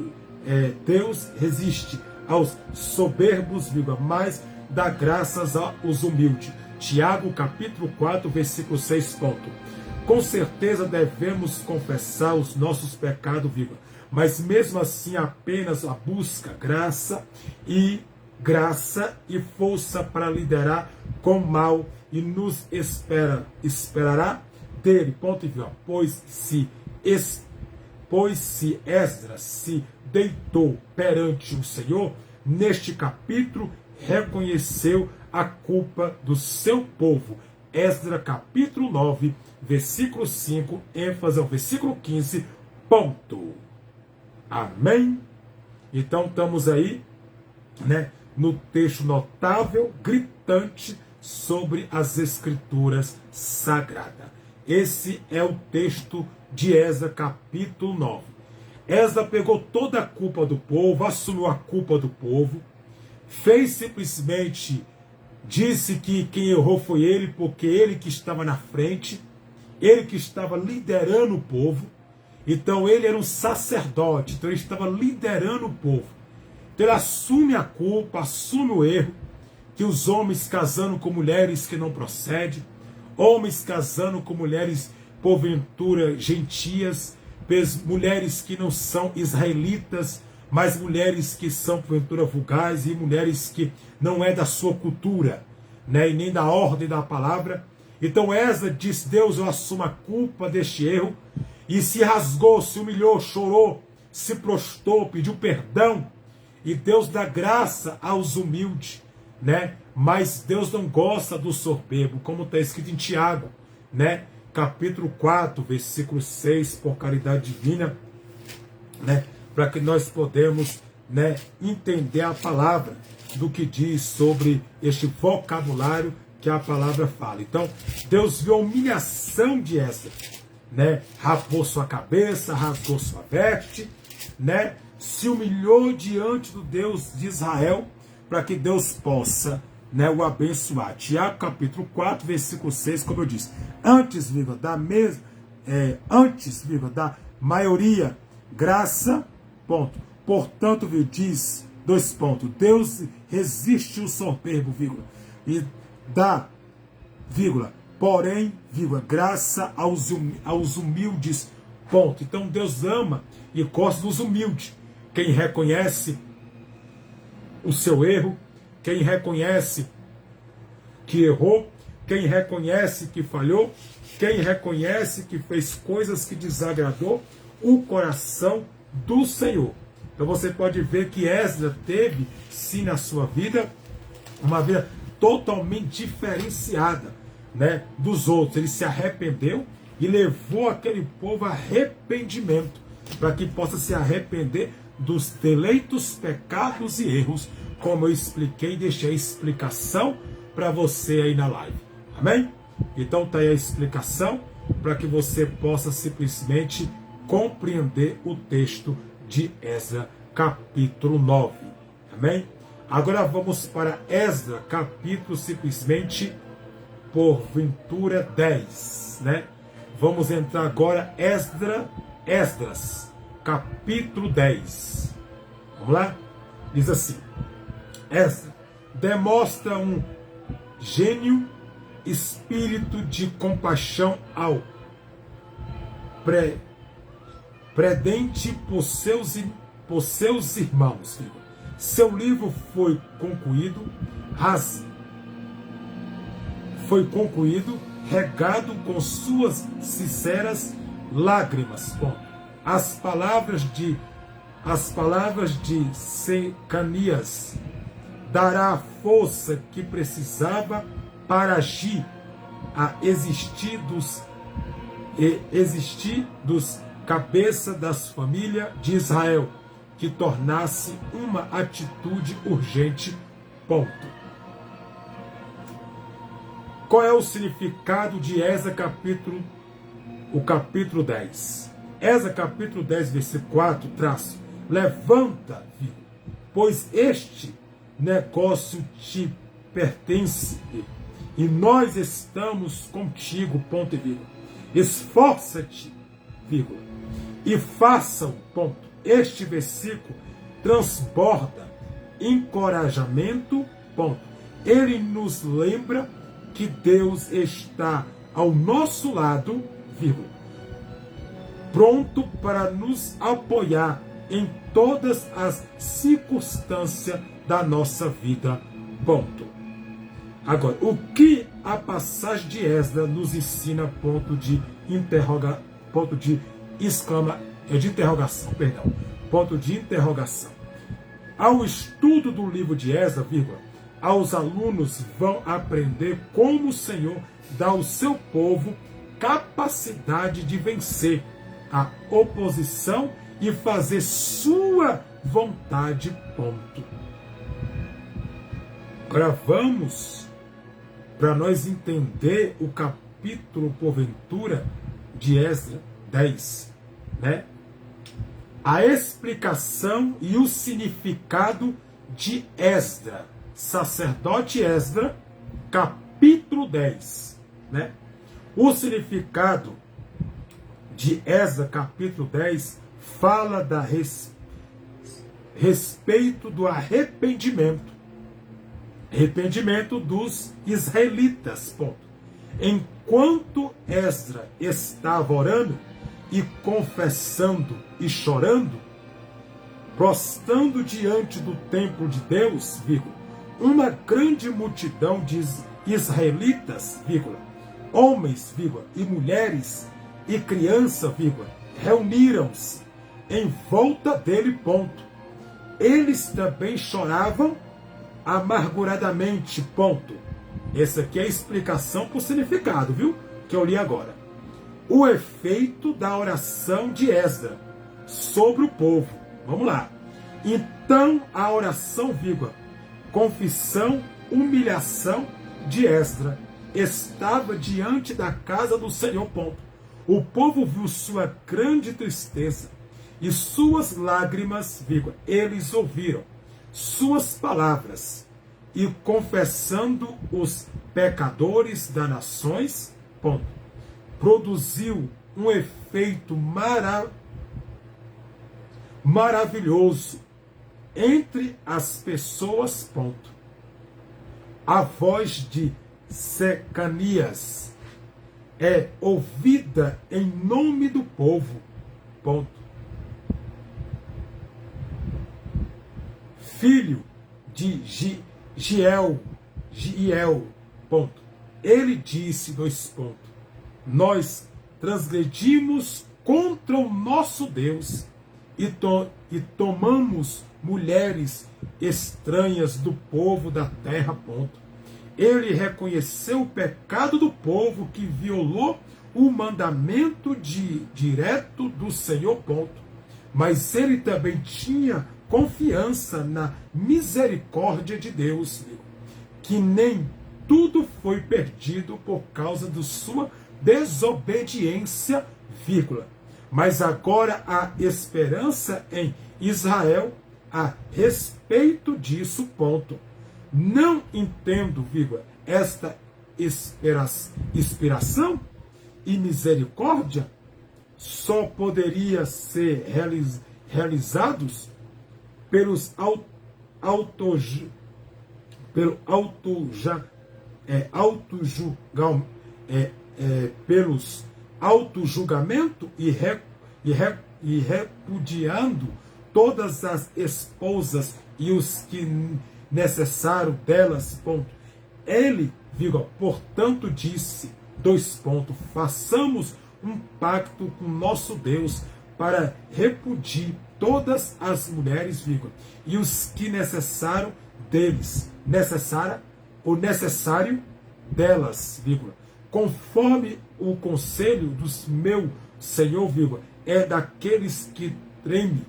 Deus resiste aos soberbos, vírgula, mas dá graças aos humildes. Tiago, capítulo 4, versículo 6, ponto. Com certeza devemos confessar os nossos pecados, vírgula, mas mesmo assim apenas a busca graça e força para liderar com o mal e nos esperará dele, ponto e vírgula. Pois se Esdras se deitou perante o Senhor, neste capítulo reconheceu a culpa do seu povo. Esdras capítulo 9, versículo 5, ênfase ao versículo 15, ponto. Amém? Então estamos aí, né, no texto notável, gritante, sobre as escrituras sagradas. Esse é o texto de Esdras capítulo 9. Esdras pegou toda a culpa do povo, assumiu a culpa do povo, fez simplesmente, disse que quem errou foi ele, porque ele que estava na frente, ele que estava liderando o povo. Então ele era um sacerdote, então ele estava liderando o povo. Então ele assume a culpa, assume o erro, que os homens casando com mulheres que não procedem, homens casando com mulheres porventura gentias, mulheres que não são israelitas, mas mulheres que são porventura vulgares e mulheres que não é da sua cultura, né, e nem da ordem da palavra. Então Esdras disse: Deus, eu assumo a culpa deste erro, e se rasgou, se humilhou, chorou, se prostrou, pediu perdão, e Deus dá graça aos humildes, né? Mas Deus não gosta do soberbo, como está escrito em Tiago, né? Capítulo 4, versículo 6, por caridade divina, né? Para que nós podemos, né, entender a palavra do que diz sobre este vocabulário que a palavra fala. Então, Deus viu a humilhação de Esdras, né? Rapou sua cabeça, rasgou sua veste, né? Se humilhou diante do Deus de Israel, para que Deus possa, né, o abençoar. Tiago capítulo 4, versículo 6, como eu disse, antes, da maioria, graça, ponto. Portanto, diz, dois pontos, Deus resiste o soberbo, vírgula, e dá, vírgula, porém, vírgula, graça aos humildes, ponto. Então Deus ama e gosta dos humildes. Quem reconhece o seu erro, quem reconhece que errou, quem reconhece que falhou, quem reconhece que fez coisas que desagradou o coração do Senhor. Então você pode ver que Esdras teve, sim, na sua vida, uma vida totalmente diferenciada, né, dos outros. Ele se arrependeu e levou aquele povo a arrependimento, para que possa se arrepender dos deleitos, pecados e erros, como eu expliquei, deixei a explicação para você aí na live. Amém? Então tá aí a explicação para que você possa simplesmente compreender o texto de Esdras capítulo 9. Amém? Agora vamos para Esdras capítulo simplesmente porventura 10, né? Vamos entrar agora Esdras capítulo 10. Vamos lá? Diz assim: Esdras demonstra um gênio espírito de compaixão ao predente por seus irmãos. Seu livro foi concluído, regado com suas sinceras lágrimas. Bom, as palavras de Secanias dará a força que precisava para agir a existir dos cabeças das famílias de Israel, que tornasse uma atitude urgente. Ponto. Qual é o significado de Esdras capítulo 10? Esdras capítulo 10, versículo 4, traço: levanta, filho, pois este negócio te pertence, e nós estamos contigo, ponto e vírgula. Esforça-te, vírgula, e faça-o, ponto. Este versículo transborda encorajamento, ponto. Ele nos lembra que Deus está ao nosso lado, vírgula, pronto para nos apoiar em todas as circunstâncias da nossa vida, ponto. Agora, o que a passagem de Esdras nos ensina, ponto de interrogação. Ao estudo do livro de Esdras, vírgula, aos alunos vão aprender como o Senhor dá ao seu povo capacidade de vencer a oposição e fazer sua vontade, ponto. Agora vamos para nós entender o capítulo, porventura, de Esdras 10, né? A explicação e o significado de Esdras, sacerdote Esdras, capítulo 10, né? O significado de Esdras, capítulo 10, fala da respeito do arrependimento dos israelitas, ponto. Enquanto Esdras estava orando e confessando e chorando, prostrando diante do templo de Deus, vírgula, uma grande multidão de israelitas, vírgula, homens, vírgula, e mulheres e crianças, vírgula, reuniram-se em volta dele, ponto. Eles também choravam amarguradamente, ponto. Essa aqui é a explicação por significado, viu? Que eu li agora. O efeito da oração de Esdras sobre o povo. Vamos lá. Então a oração, vírgula, confissão, humilhação de Esdras estava diante da casa do Senhor, ponto. O povo viu sua grande tristeza e suas lágrimas, vírgula, eles ouviram suas palavras, e confessando os pecadores das nações, ponto, produziu um efeito maravilhoso entre as pessoas, ponto. A voz de Secanias é ouvida em nome do povo, ponto. Filho de Giel, ponto. Ele disse, nós transgredimos contra o nosso Deus e tomamos mulheres estranhas do povo da terra, ponto. Ele reconheceu o pecado do povo que violou o mandamento direto do Senhor, ponto. Mas ele também tinha confiança na misericórdia de Deus, que nem tudo foi perdido por causa de sua desobediência, vírgula. Mas agora há esperança em Israel a respeito disso, ponto. Não entendo, vírgula, esta inspiração e misericórdia só poderia ser realizados pelos autojulgamento e repudiando todas as esposas e os que necessário delas, ponto. Ele, vírgula, portanto disse, façamos um pacto com nosso Deus para repudiar todas as mulheres, vírgula, e os que necessário delas, vírgula, conforme o conselho dos meu Senhor, vírgula, é daqueles que teme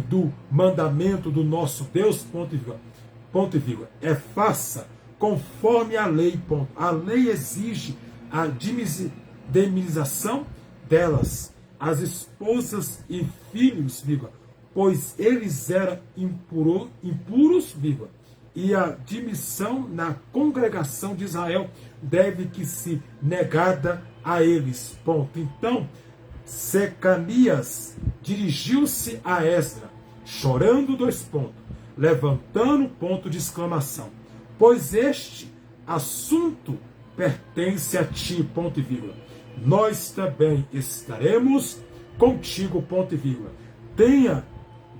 do mandamento do nosso Deus, ponto e vírgula, faça conforme a lei, ponto. A lei exige a indemnização delas, as esposas e filhos, vírgula, pois eles eram impuros, vírgula, e a admissão na congregação de Israel deve que se negada a eles, ponto. Então, Secanias dirigiu-se a Esdra, chorando, levantando ponto de exclamação, pois este assunto pertence a ti, ponto e vírgula. Nós também estaremos contigo, ponto e vírgula. Tenha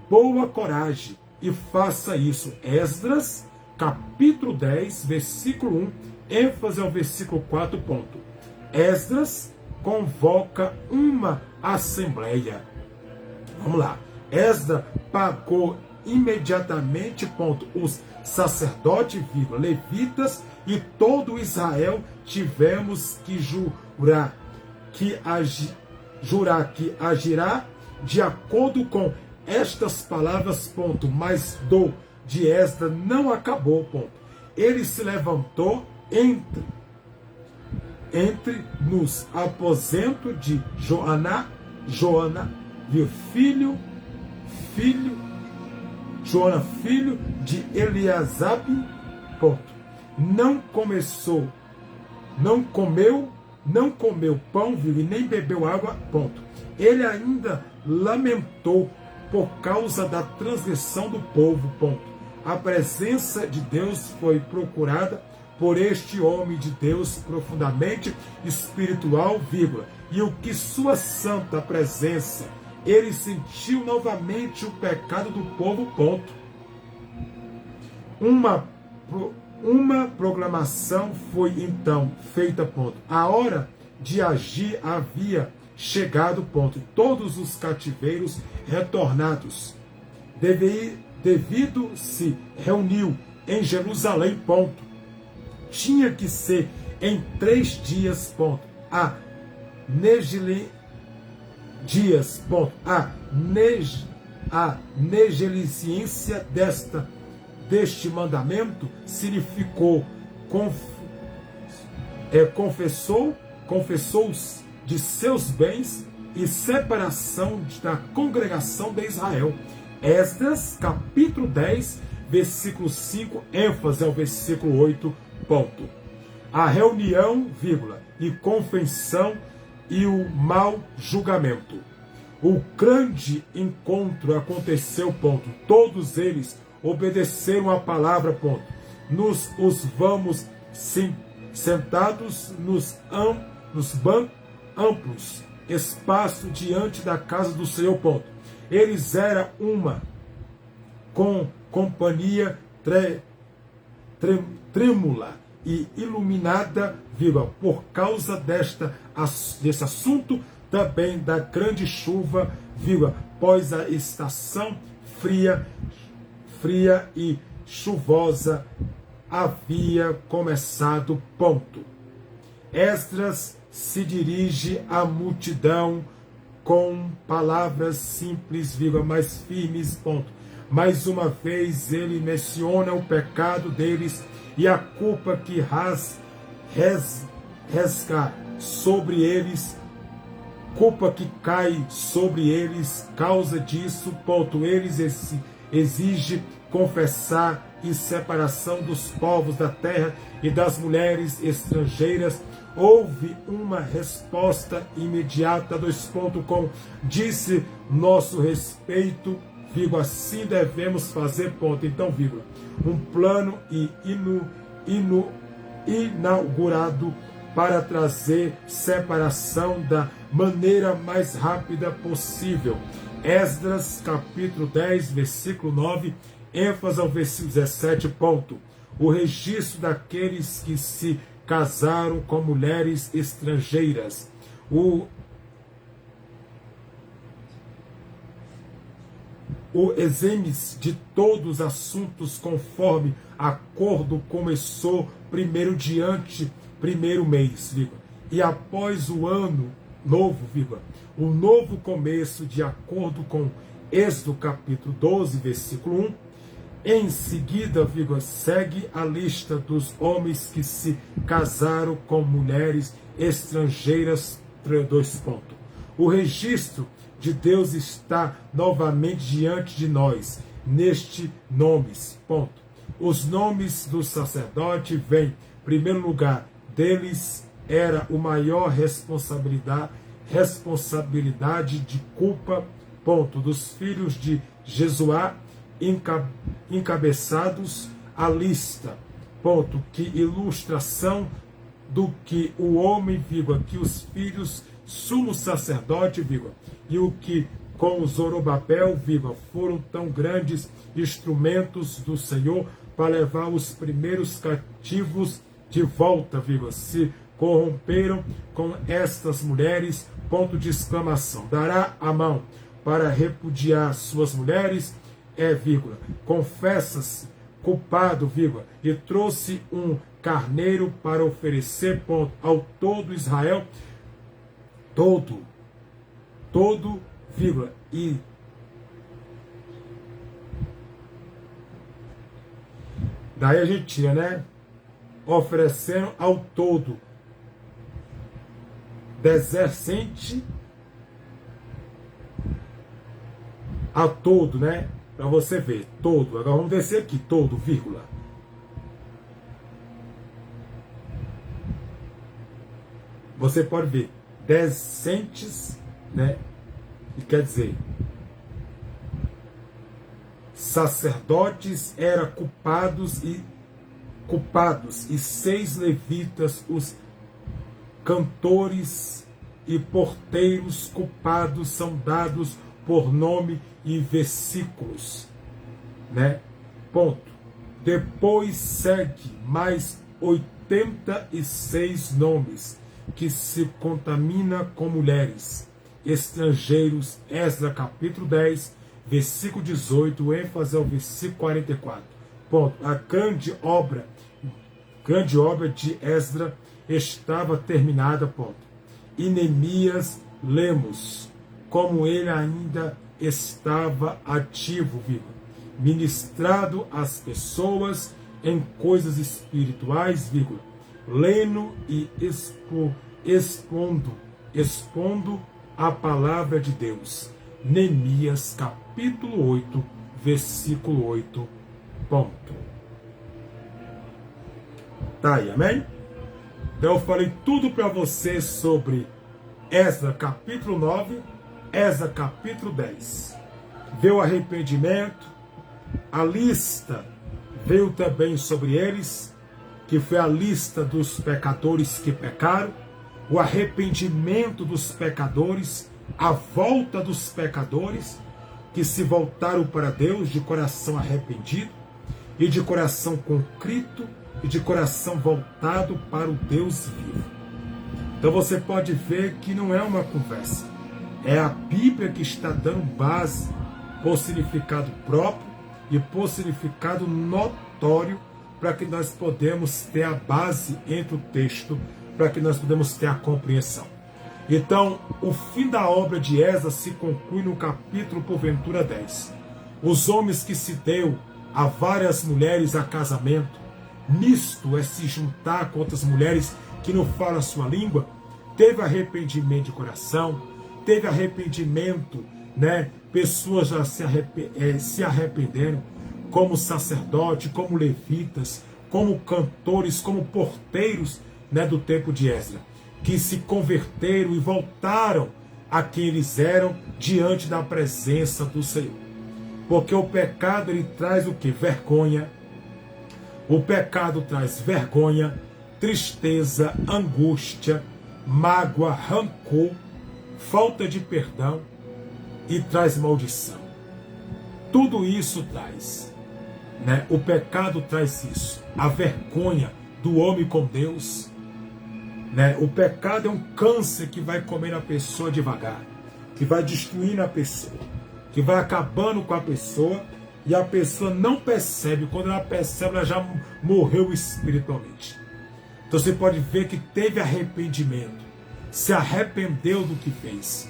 boa coragem e faça isso. Esdras, capítulo 10, versículo 1, ênfase ao versículo 4, ponto. Esdras convoca uma assembleia. Vamos lá. Esdras pagou imediatamente, ponto, os sacerdotes, vírgula, levitas e todo Israel tivemos que jurar que agirá de acordo com estas palavras, ponto. Mas do de Esdras não acabou, ponto. Ele se levantou entre nos aposentos de Joana, filho de Eliasabe, ponto. Não comeu pão, e nem bebeu água, ponto. Ele ainda lamentou por causa da transgressão do povo, ponto. A presença de Deus foi procurada por este homem de Deus profundamente espiritual, vírgula, e o que sua santa presença, ele sentiu novamente o pecado do povo, ponto. Uma proclamação foi então feita, ponto. A hora de agir havia chegado, ponto. Todos os cativeiros retornados, devido se reuniu em Jerusalém, ponto. Tinha que ser em 3 dias, ponto. A negligência deste mandamento significou confessou de seus bens e separação da congregação de Israel. Esdras, capítulo 10, versículo 5, ênfase ao versículo 8, ponto. A reunião, vírgula, e confissão e o mau julgamento. O grande encontro aconteceu, ponto. Todos eles obedeceram a palavra, ponto. Os vamos sentados nos bancos amplos, espaço diante da casa do Senhor, ponto. Eles eram uma companhia trêmula e iluminada, vírgula, por causa desse assunto, também da grande chuva, vírgula, pois a estação fria e chuvosa havia começado, ponto. Esdras se dirige à multidão com palavras simples, vírgula, mas firmes, ponto. Mais uma vez ele menciona o pecado deles e a culpa que resga sobre eles, culpa que cai sobre eles, causa disso, ponto. Eles exigem confessar e separação dos povos da terra e das mulheres estrangeiras. Houve uma resposta imediata, com disse nosso respeito, vírgula, assim devemos fazer, ponto. Então, vírgula, um plano inaugurado para trazer separação da maneira mais rápida possível. Esdras, capítulo 10, versículo 9, ênfase ao versículo 17, ponto. O registro daqueles que se casaram com mulheres estrangeiras. o exames de todos os assuntos conforme acordo começou primeiro mês, vírgula, e após o ano novo, vírgula, o novo começo de acordo com Êxodo capítulo 12, versículo 1, em seguida, vírgula, segue a lista dos homens que se casaram com mulheres estrangeiras, 2 pontos. O registro de Deus está novamente diante de nós, neste nomes, ponto. Os nomes do sacerdote vêm, em primeiro lugar, deles era o maior responsabilidade de culpa, ponto, dos filhos de Jesuá, encabeçados a lista, ponto, que ilustração do que o homem, vírgula, que os filhos sumo sacerdote, vírgula, e o que com Zorobabel, vírgula, foram tão grandes instrumentos do Senhor para levar os primeiros cativos de volta, vírgula, se corromperam com estas mulheres, ponto de exclamação. Dará a mão para repudiar suas mulheres, vírgula, confessa-se culpado, vírgula, e trouxe um carneiro para oferecer, ponto, ao todo Israel, todo, vírgula, e daí a gente tira, né? Oferecendo ao todo, decente a todo, né? Para você ver, todo. Agora vamos descer aqui, todo, vírgula. Você pode ver, decentes, né? E quer dizer, sacerdotes eram culpados e 6 levitas, os cantores e porteiros culpados são dados por nome e versículos, né? Ponto. Depois segue mais 86 nomes que se contamina com mulheres, estrangeiros, Esdras capítulo 10, versículo 18, ênfase ao versículo 44. Ponto. A grande obra de Esdras estava terminada, ponto. E Neemias lemos, como ele ainda estava ativo, vírgula, ministrado às pessoas em coisas espirituais, vírgula, lendo e expondo a palavra de Deus. Neemias capítulo 8, versículo 8, ponto. Tá aí, amém? Então eu falei tudo para você sobre Esdras capítulo 9, Esdras capítulo 10. Veio o arrependimento, a lista veio também sobre eles, que foi a lista dos pecadores que pecaram, o arrependimento dos pecadores, a volta dos pecadores que se voltaram para Deus de coração arrependido e de coração contrito e de coração voltado para o Deus vivo. Então você pode ver que não é uma conversa, é a Bíblia que está dando base por significado próprio e por significado notório para que nós podemos ter a base entre o texto, para que nós podemos ter a compreensão. Então, o fim da obra de Esdras se conclui no capítulo, porventura, 10. Os homens que se deu a várias mulheres a casamento, nisto é se juntar com outras mulheres que não falam a sua língua, teve arrependimento de coração, teve arrependimento, né? Pessoas já se arrependeram, como sacerdote, como levitas, como cantores, como porteiros, né, do tempo de Esdras, que se converteram e voltaram a quem eles eram diante da presença do Senhor. Porque o pecado ele traz o que? Vergonha. O pecado traz vergonha, tristeza, angústia, mágoa, rancor, falta de perdão e traz maldição. Tudo isso traz, né? O pecado traz isso, a vergonha do homem com Deus, né? O pecado é um câncer que vai comer a pessoa devagar, que vai destruir a pessoa. que vai acabando com a pessoa e a pessoa não percebe. Quando ela percebe, ela já morreu espiritualmente. Então você pode ver que teve arrependimento, se arrependeu do que fez.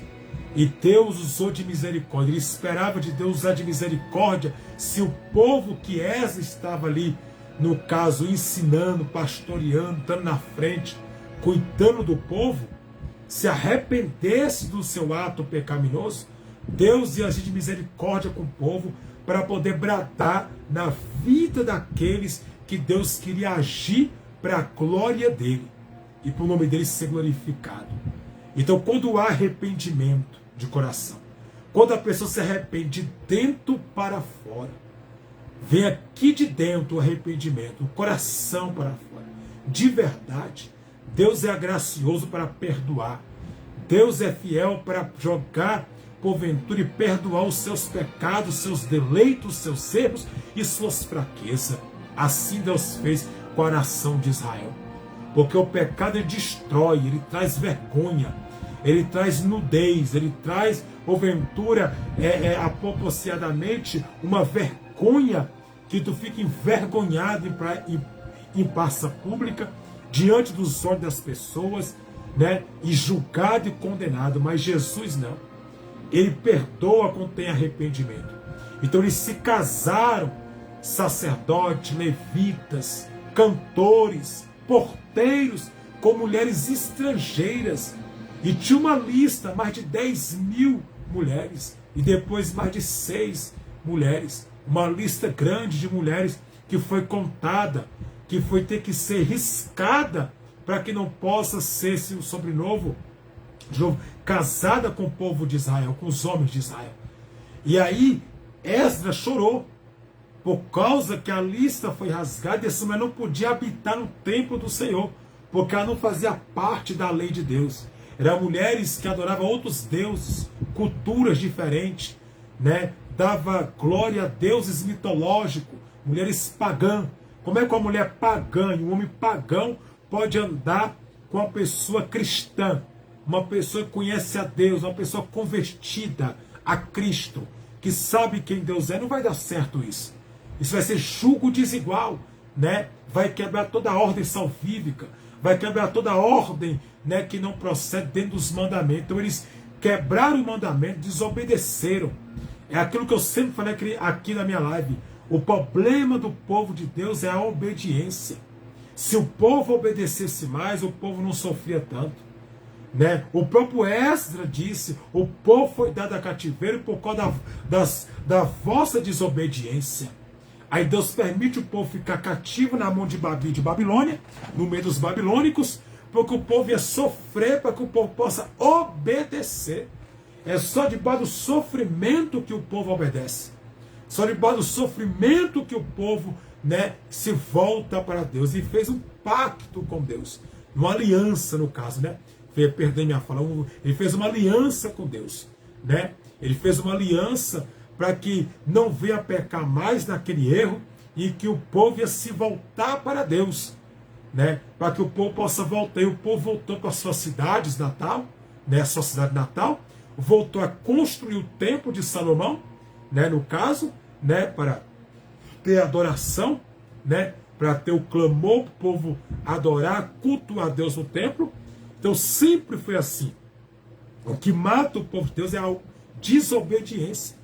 E Deus usou de misericórdia. Ele esperava de Deus usar de misericórdia se o povo que Esdras estava ali, no caso, ensinando, pastoreando, estando na frente, cuidando do povo, se arrependesse do seu ato pecaminoso, Deus ia agir de misericórdia com o povo para poder bradar na vida daqueles que Deus queria agir para a glória dele e para o nome dele ser glorificado. Então, quando há arrependimento de coração, quando a pessoa se arrepende de dentro para fora, vem aqui de dentro o arrependimento, o coração para fora, de verdade, Deus é gracioso para perdoar, Deus é fiel para jogar porventura e perdoar os seus pecados, seus deleitos, seus erros e suas fraquezas. Assim Deus fez com a nação de Israel. Porque o pecado ele destrói, ele traz vergonha, ele traz nudez, ele traz, porventura, apropriadamente, uma vergonha que tu fica envergonhado em praça pública, diante dos olhos das pessoas, né? E julgado e condenado. Mas Jesus não. Ele perdoa quando tem arrependimento. Então eles se casaram, sacerdotes, levitas, cantores, porteiros, com mulheres estrangeiras. E tinha uma lista, mais de 10.000 mulheres. E depois mais de 6 mulheres. Uma lista grande de mulheres que foi contada, que foi ter que ser riscada para que não possa ser o sobrenome de novo, casada com o povo de Israel, com os homens de Israel. E aí Esdras chorou por causa que a lista foi rasgada e essa mulher não podia habitar no templo do Senhor, porque ela não fazia parte da lei de Deus. Eram mulheres que adoravam outros deuses, culturas diferentes, né? Dava glória a deuses mitológicos, mulheres pagãs. Como é que uma mulher pagã e um homem pagão pode andar com uma pessoa cristã? Uma pessoa que conhece a Deus, uma pessoa convertida a Cristo, que sabe quem Deus é. Não vai dar certo isso. Isso vai ser julgo desigual, né? Vai quebrar toda a ordem salvífica, vai quebrar toda a ordem, né, que não procede dentro dos mandamentos. Então eles quebraram o mandamento, desobedeceram. É aquilo que eu sempre falei aqui na minha live. O problema do povo de Deus é a obediência. Se o povo obedecesse mais, o povo não sofria tanto. Né? O próprio Esdras disse, o povo foi dado a cativeiro por causa da vossa desobediência. Aí Deus permite o povo ficar cativo na mão de Babilônia, no meio dos babilônicos, porque o povo ia sofrer para que o povo possa obedecer. É só debaixo do sofrimento que o povo obedece. Só debaixo do sofrimento que o povo, né, se volta para Deus. E fez um pacto com Deus. Uma aliança, no caso, né? Perder minha fala, ele fez uma aliança com Deus, né? Ele fez uma aliança para que não venha pecar mais naquele erro e que o povo ia se voltar para Deus, né? Para que o povo possa voltar. E o povo voltou para suas cidades natal, né? Sua cidade natal, voltou a construir o templo de Salomão, né? No caso, né? Para ter adoração, né? Para ter o clamor, o povo adorar, cultuar a Deus no templo. Então sempre foi assim. O que mata o povo de Deus é a desobediência.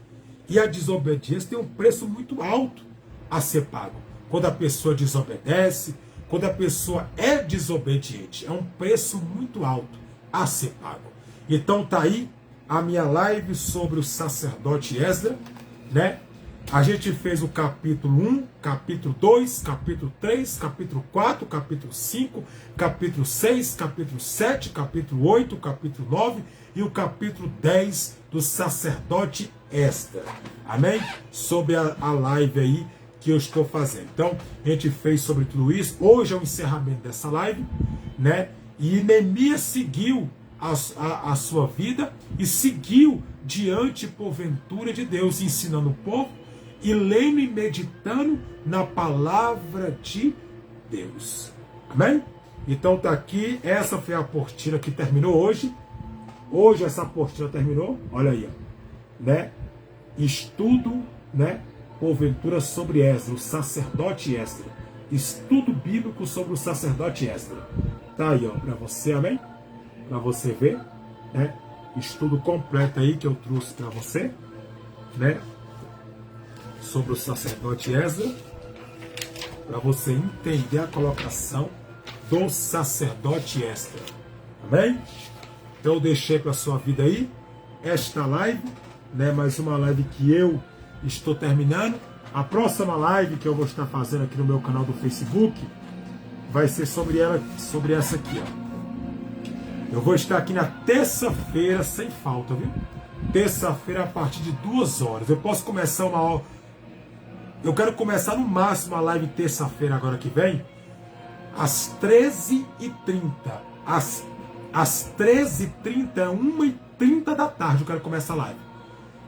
E a desobediência tem um preço muito alto a ser pago. Quando a pessoa desobedece, quando a pessoa é desobediente, é um preço muito alto a ser pago. Então tá aí a minha live sobre o sacerdote Esdras, né? A gente fez o capítulo 1, capítulo 2, capítulo 3, capítulo 4, capítulo 5, capítulo 6, capítulo 7, capítulo 8, capítulo 9 e o capítulo 10 do sacerdote Esdras. Amém? Sobre a live aí que eu estou fazendo. Então, a gente fez sobre tudo isso. Hoje é o encerramento dessa live, né? E Neemias seguiu a sua vida e seguiu diante, porventura, de Deus, ensinando o povo e lendo e meditando na palavra de Deus. Amém? Então tá aqui, essa foi a apostila que terminou hoje. Hoje essa apostila terminou, olha aí, ó, né? estudo, né, porventura sobre Esdras, o sacerdote Esdras. Estudo bíblico sobre o sacerdote Esdras. Tá aí, ó, para você, amém? Para você ver, né? Estudo completo aí que eu trouxe para você, né? Sobre o sacerdote Esdras, para você entender a colocação do sacerdote Esdras. Amém? Então eu deixei para sua vida aí esta live, né? Mais uma live que eu estou terminando. A próxima live que eu vou estar fazendo aqui no meu canal do Facebook vai ser sobre essa aqui, ó. Eu vou estar aqui na terça-feira sem falta, viu? Terça-feira a partir de 2 horas. Eu posso começar eu quero começar no máximo a live terça-feira agora que vem às 13h30. Às 13h30, 1h30 da tarde eu quero começar a live.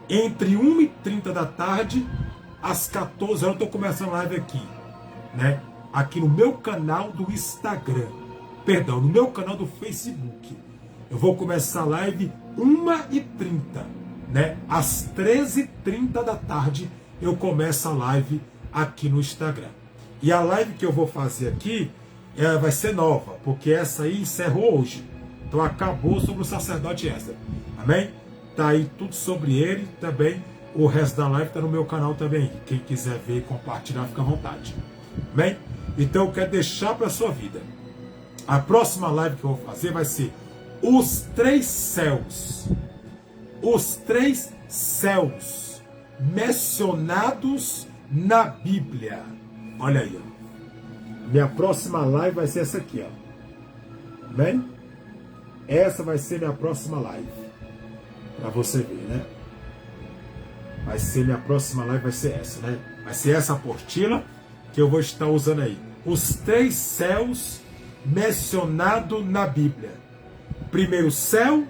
Entre 1h30 da tarde às 14 horas eu estou começando a live aqui, né? Aqui no meu canal do Instagram. Perdão, no meu canal do Facebook. Eu vou começar a live 1h30, né? Às 13h30 da tarde eu começo a live aqui no Instagram. E a live que eu vou fazer aqui vai ser nova, porque essa aí encerrou hoje. Então acabou sobre o sacerdote Esdras. Amém? Tá aí tudo sobre ele também. O resto da live tá no meu canal também. Quem quiser ver e compartilhar, fica à vontade. Amém? Então eu quero deixar para a sua vida. A próxima live que eu vou fazer vai ser os 3 céus. Os 3 céus mencionados na Bíblia. Olha aí, ó. Minha próxima live vai ser essa aqui, ó. Amém? Essa vai ser minha próxima live. Para você ver, né? Vai ser minha próxima live, vai ser essa, né? Vai ser essa apostila que eu vou estar usando aí. Os 3 céus mencionados na Bíblia. Primeiro céu,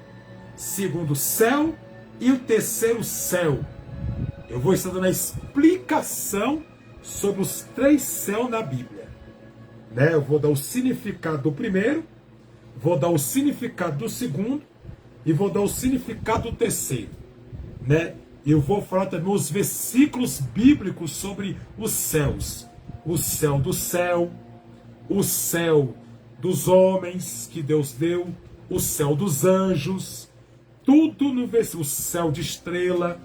segundo céu e o terceiro céu. Eu vou estar dando a explicação sobre os 3 céus na Bíblia, né? Eu vou dar o significado do primeiro, vou dar o significado do segundo e vou dar o significado do terceiro, né? Eu vou falar também os versículos bíblicos sobre os céus. O céu do céu, o céu dos homens que Deus deu, o céu dos anjos, tudo no versículo, o céu de estrela,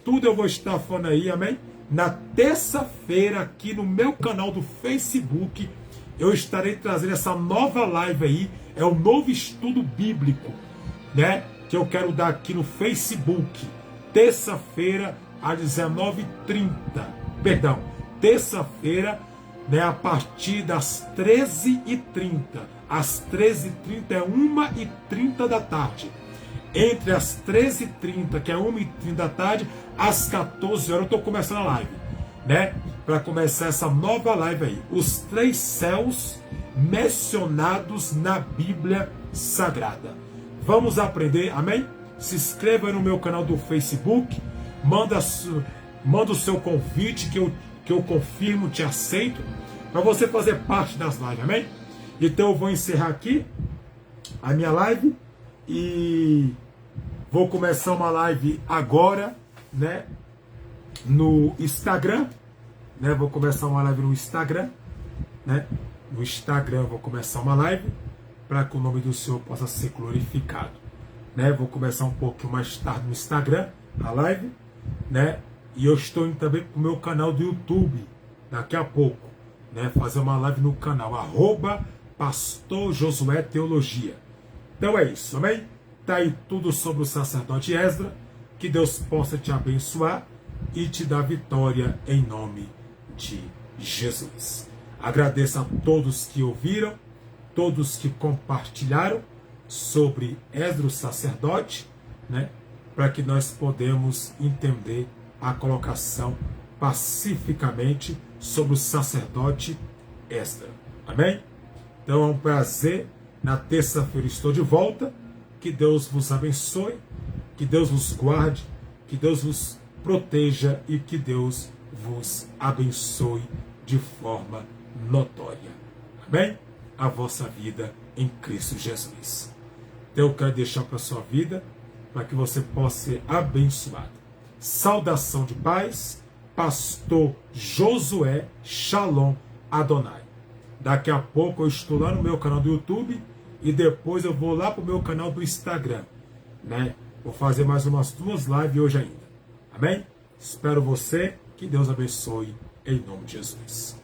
tudo eu vou estar falando aí, amém? Na terça-feira aqui no meu canal do Facebook, eu estarei trazendo essa nova live aí, é um novo estudo bíblico, né? Que eu quero dar aqui no Facebook, terça-feira às 19h30, perdão, terça-feira, né, a partir das 13h30, às 13h30 é 1h30 da tarde, entre as 13h30, que é 1h30 da tarde, às 14 horas eu estou começando a live, né, para começar essa nova live aí, os 3 céus mencionados na Bíblia Sagrada. Vamos aprender, amém? Se inscreva aí no meu canal do Facebook, manda o seu convite que eu confirmo, te aceito, para você fazer parte das lives, amém? Então eu vou encerrar aqui a minha live e vou começar uma live agora, né, no Instagram, né? Vou começar uma live no Instagram, né? No Instagram eu vou começar uma live para que o nome do Senhor possa ser glorificado, né? Vou começar um pouquinho mais tarde no Instagram, a live, né? E eu estou indo também para o meu canal do YouTube, daqui a pouco, né? Fazer uma live no canal, @Pastor Josué Teologia. Então é isso, amém? Tá aí tudo sobre o sacerdote Esdras, que Deus possa te abençoar e te dar vitória em nome de Jesus. Agradeço a todos que ouviram, todos que compartilharam sobre Esdras sacerdote, né? Para que nós podemos entender a colocação pacificamente sobre o sacerdote Esdras. Amém? Então é um prazer. Na terça-feira estou de volta. Que Deus vos abençoe, que Deus vos guarde, que Deus vos proteja e que Deus vos abençoe de forma notória. Amém? A vossa vida em Cristo Jesus. Então eu quero deixar para a sua vida, para que você possa ser abençoado. Saudação de paz, pastor Josué Shalom Adonai. Daqui a pouco eu estou lá no meu canal do YouTube e depois eu vou lá para o meu canal do Instagram, né? Vou fazer mais umas 2 lives hoje ainda. Amém? Espero você. Que Deus abençoe em nome de Jesus.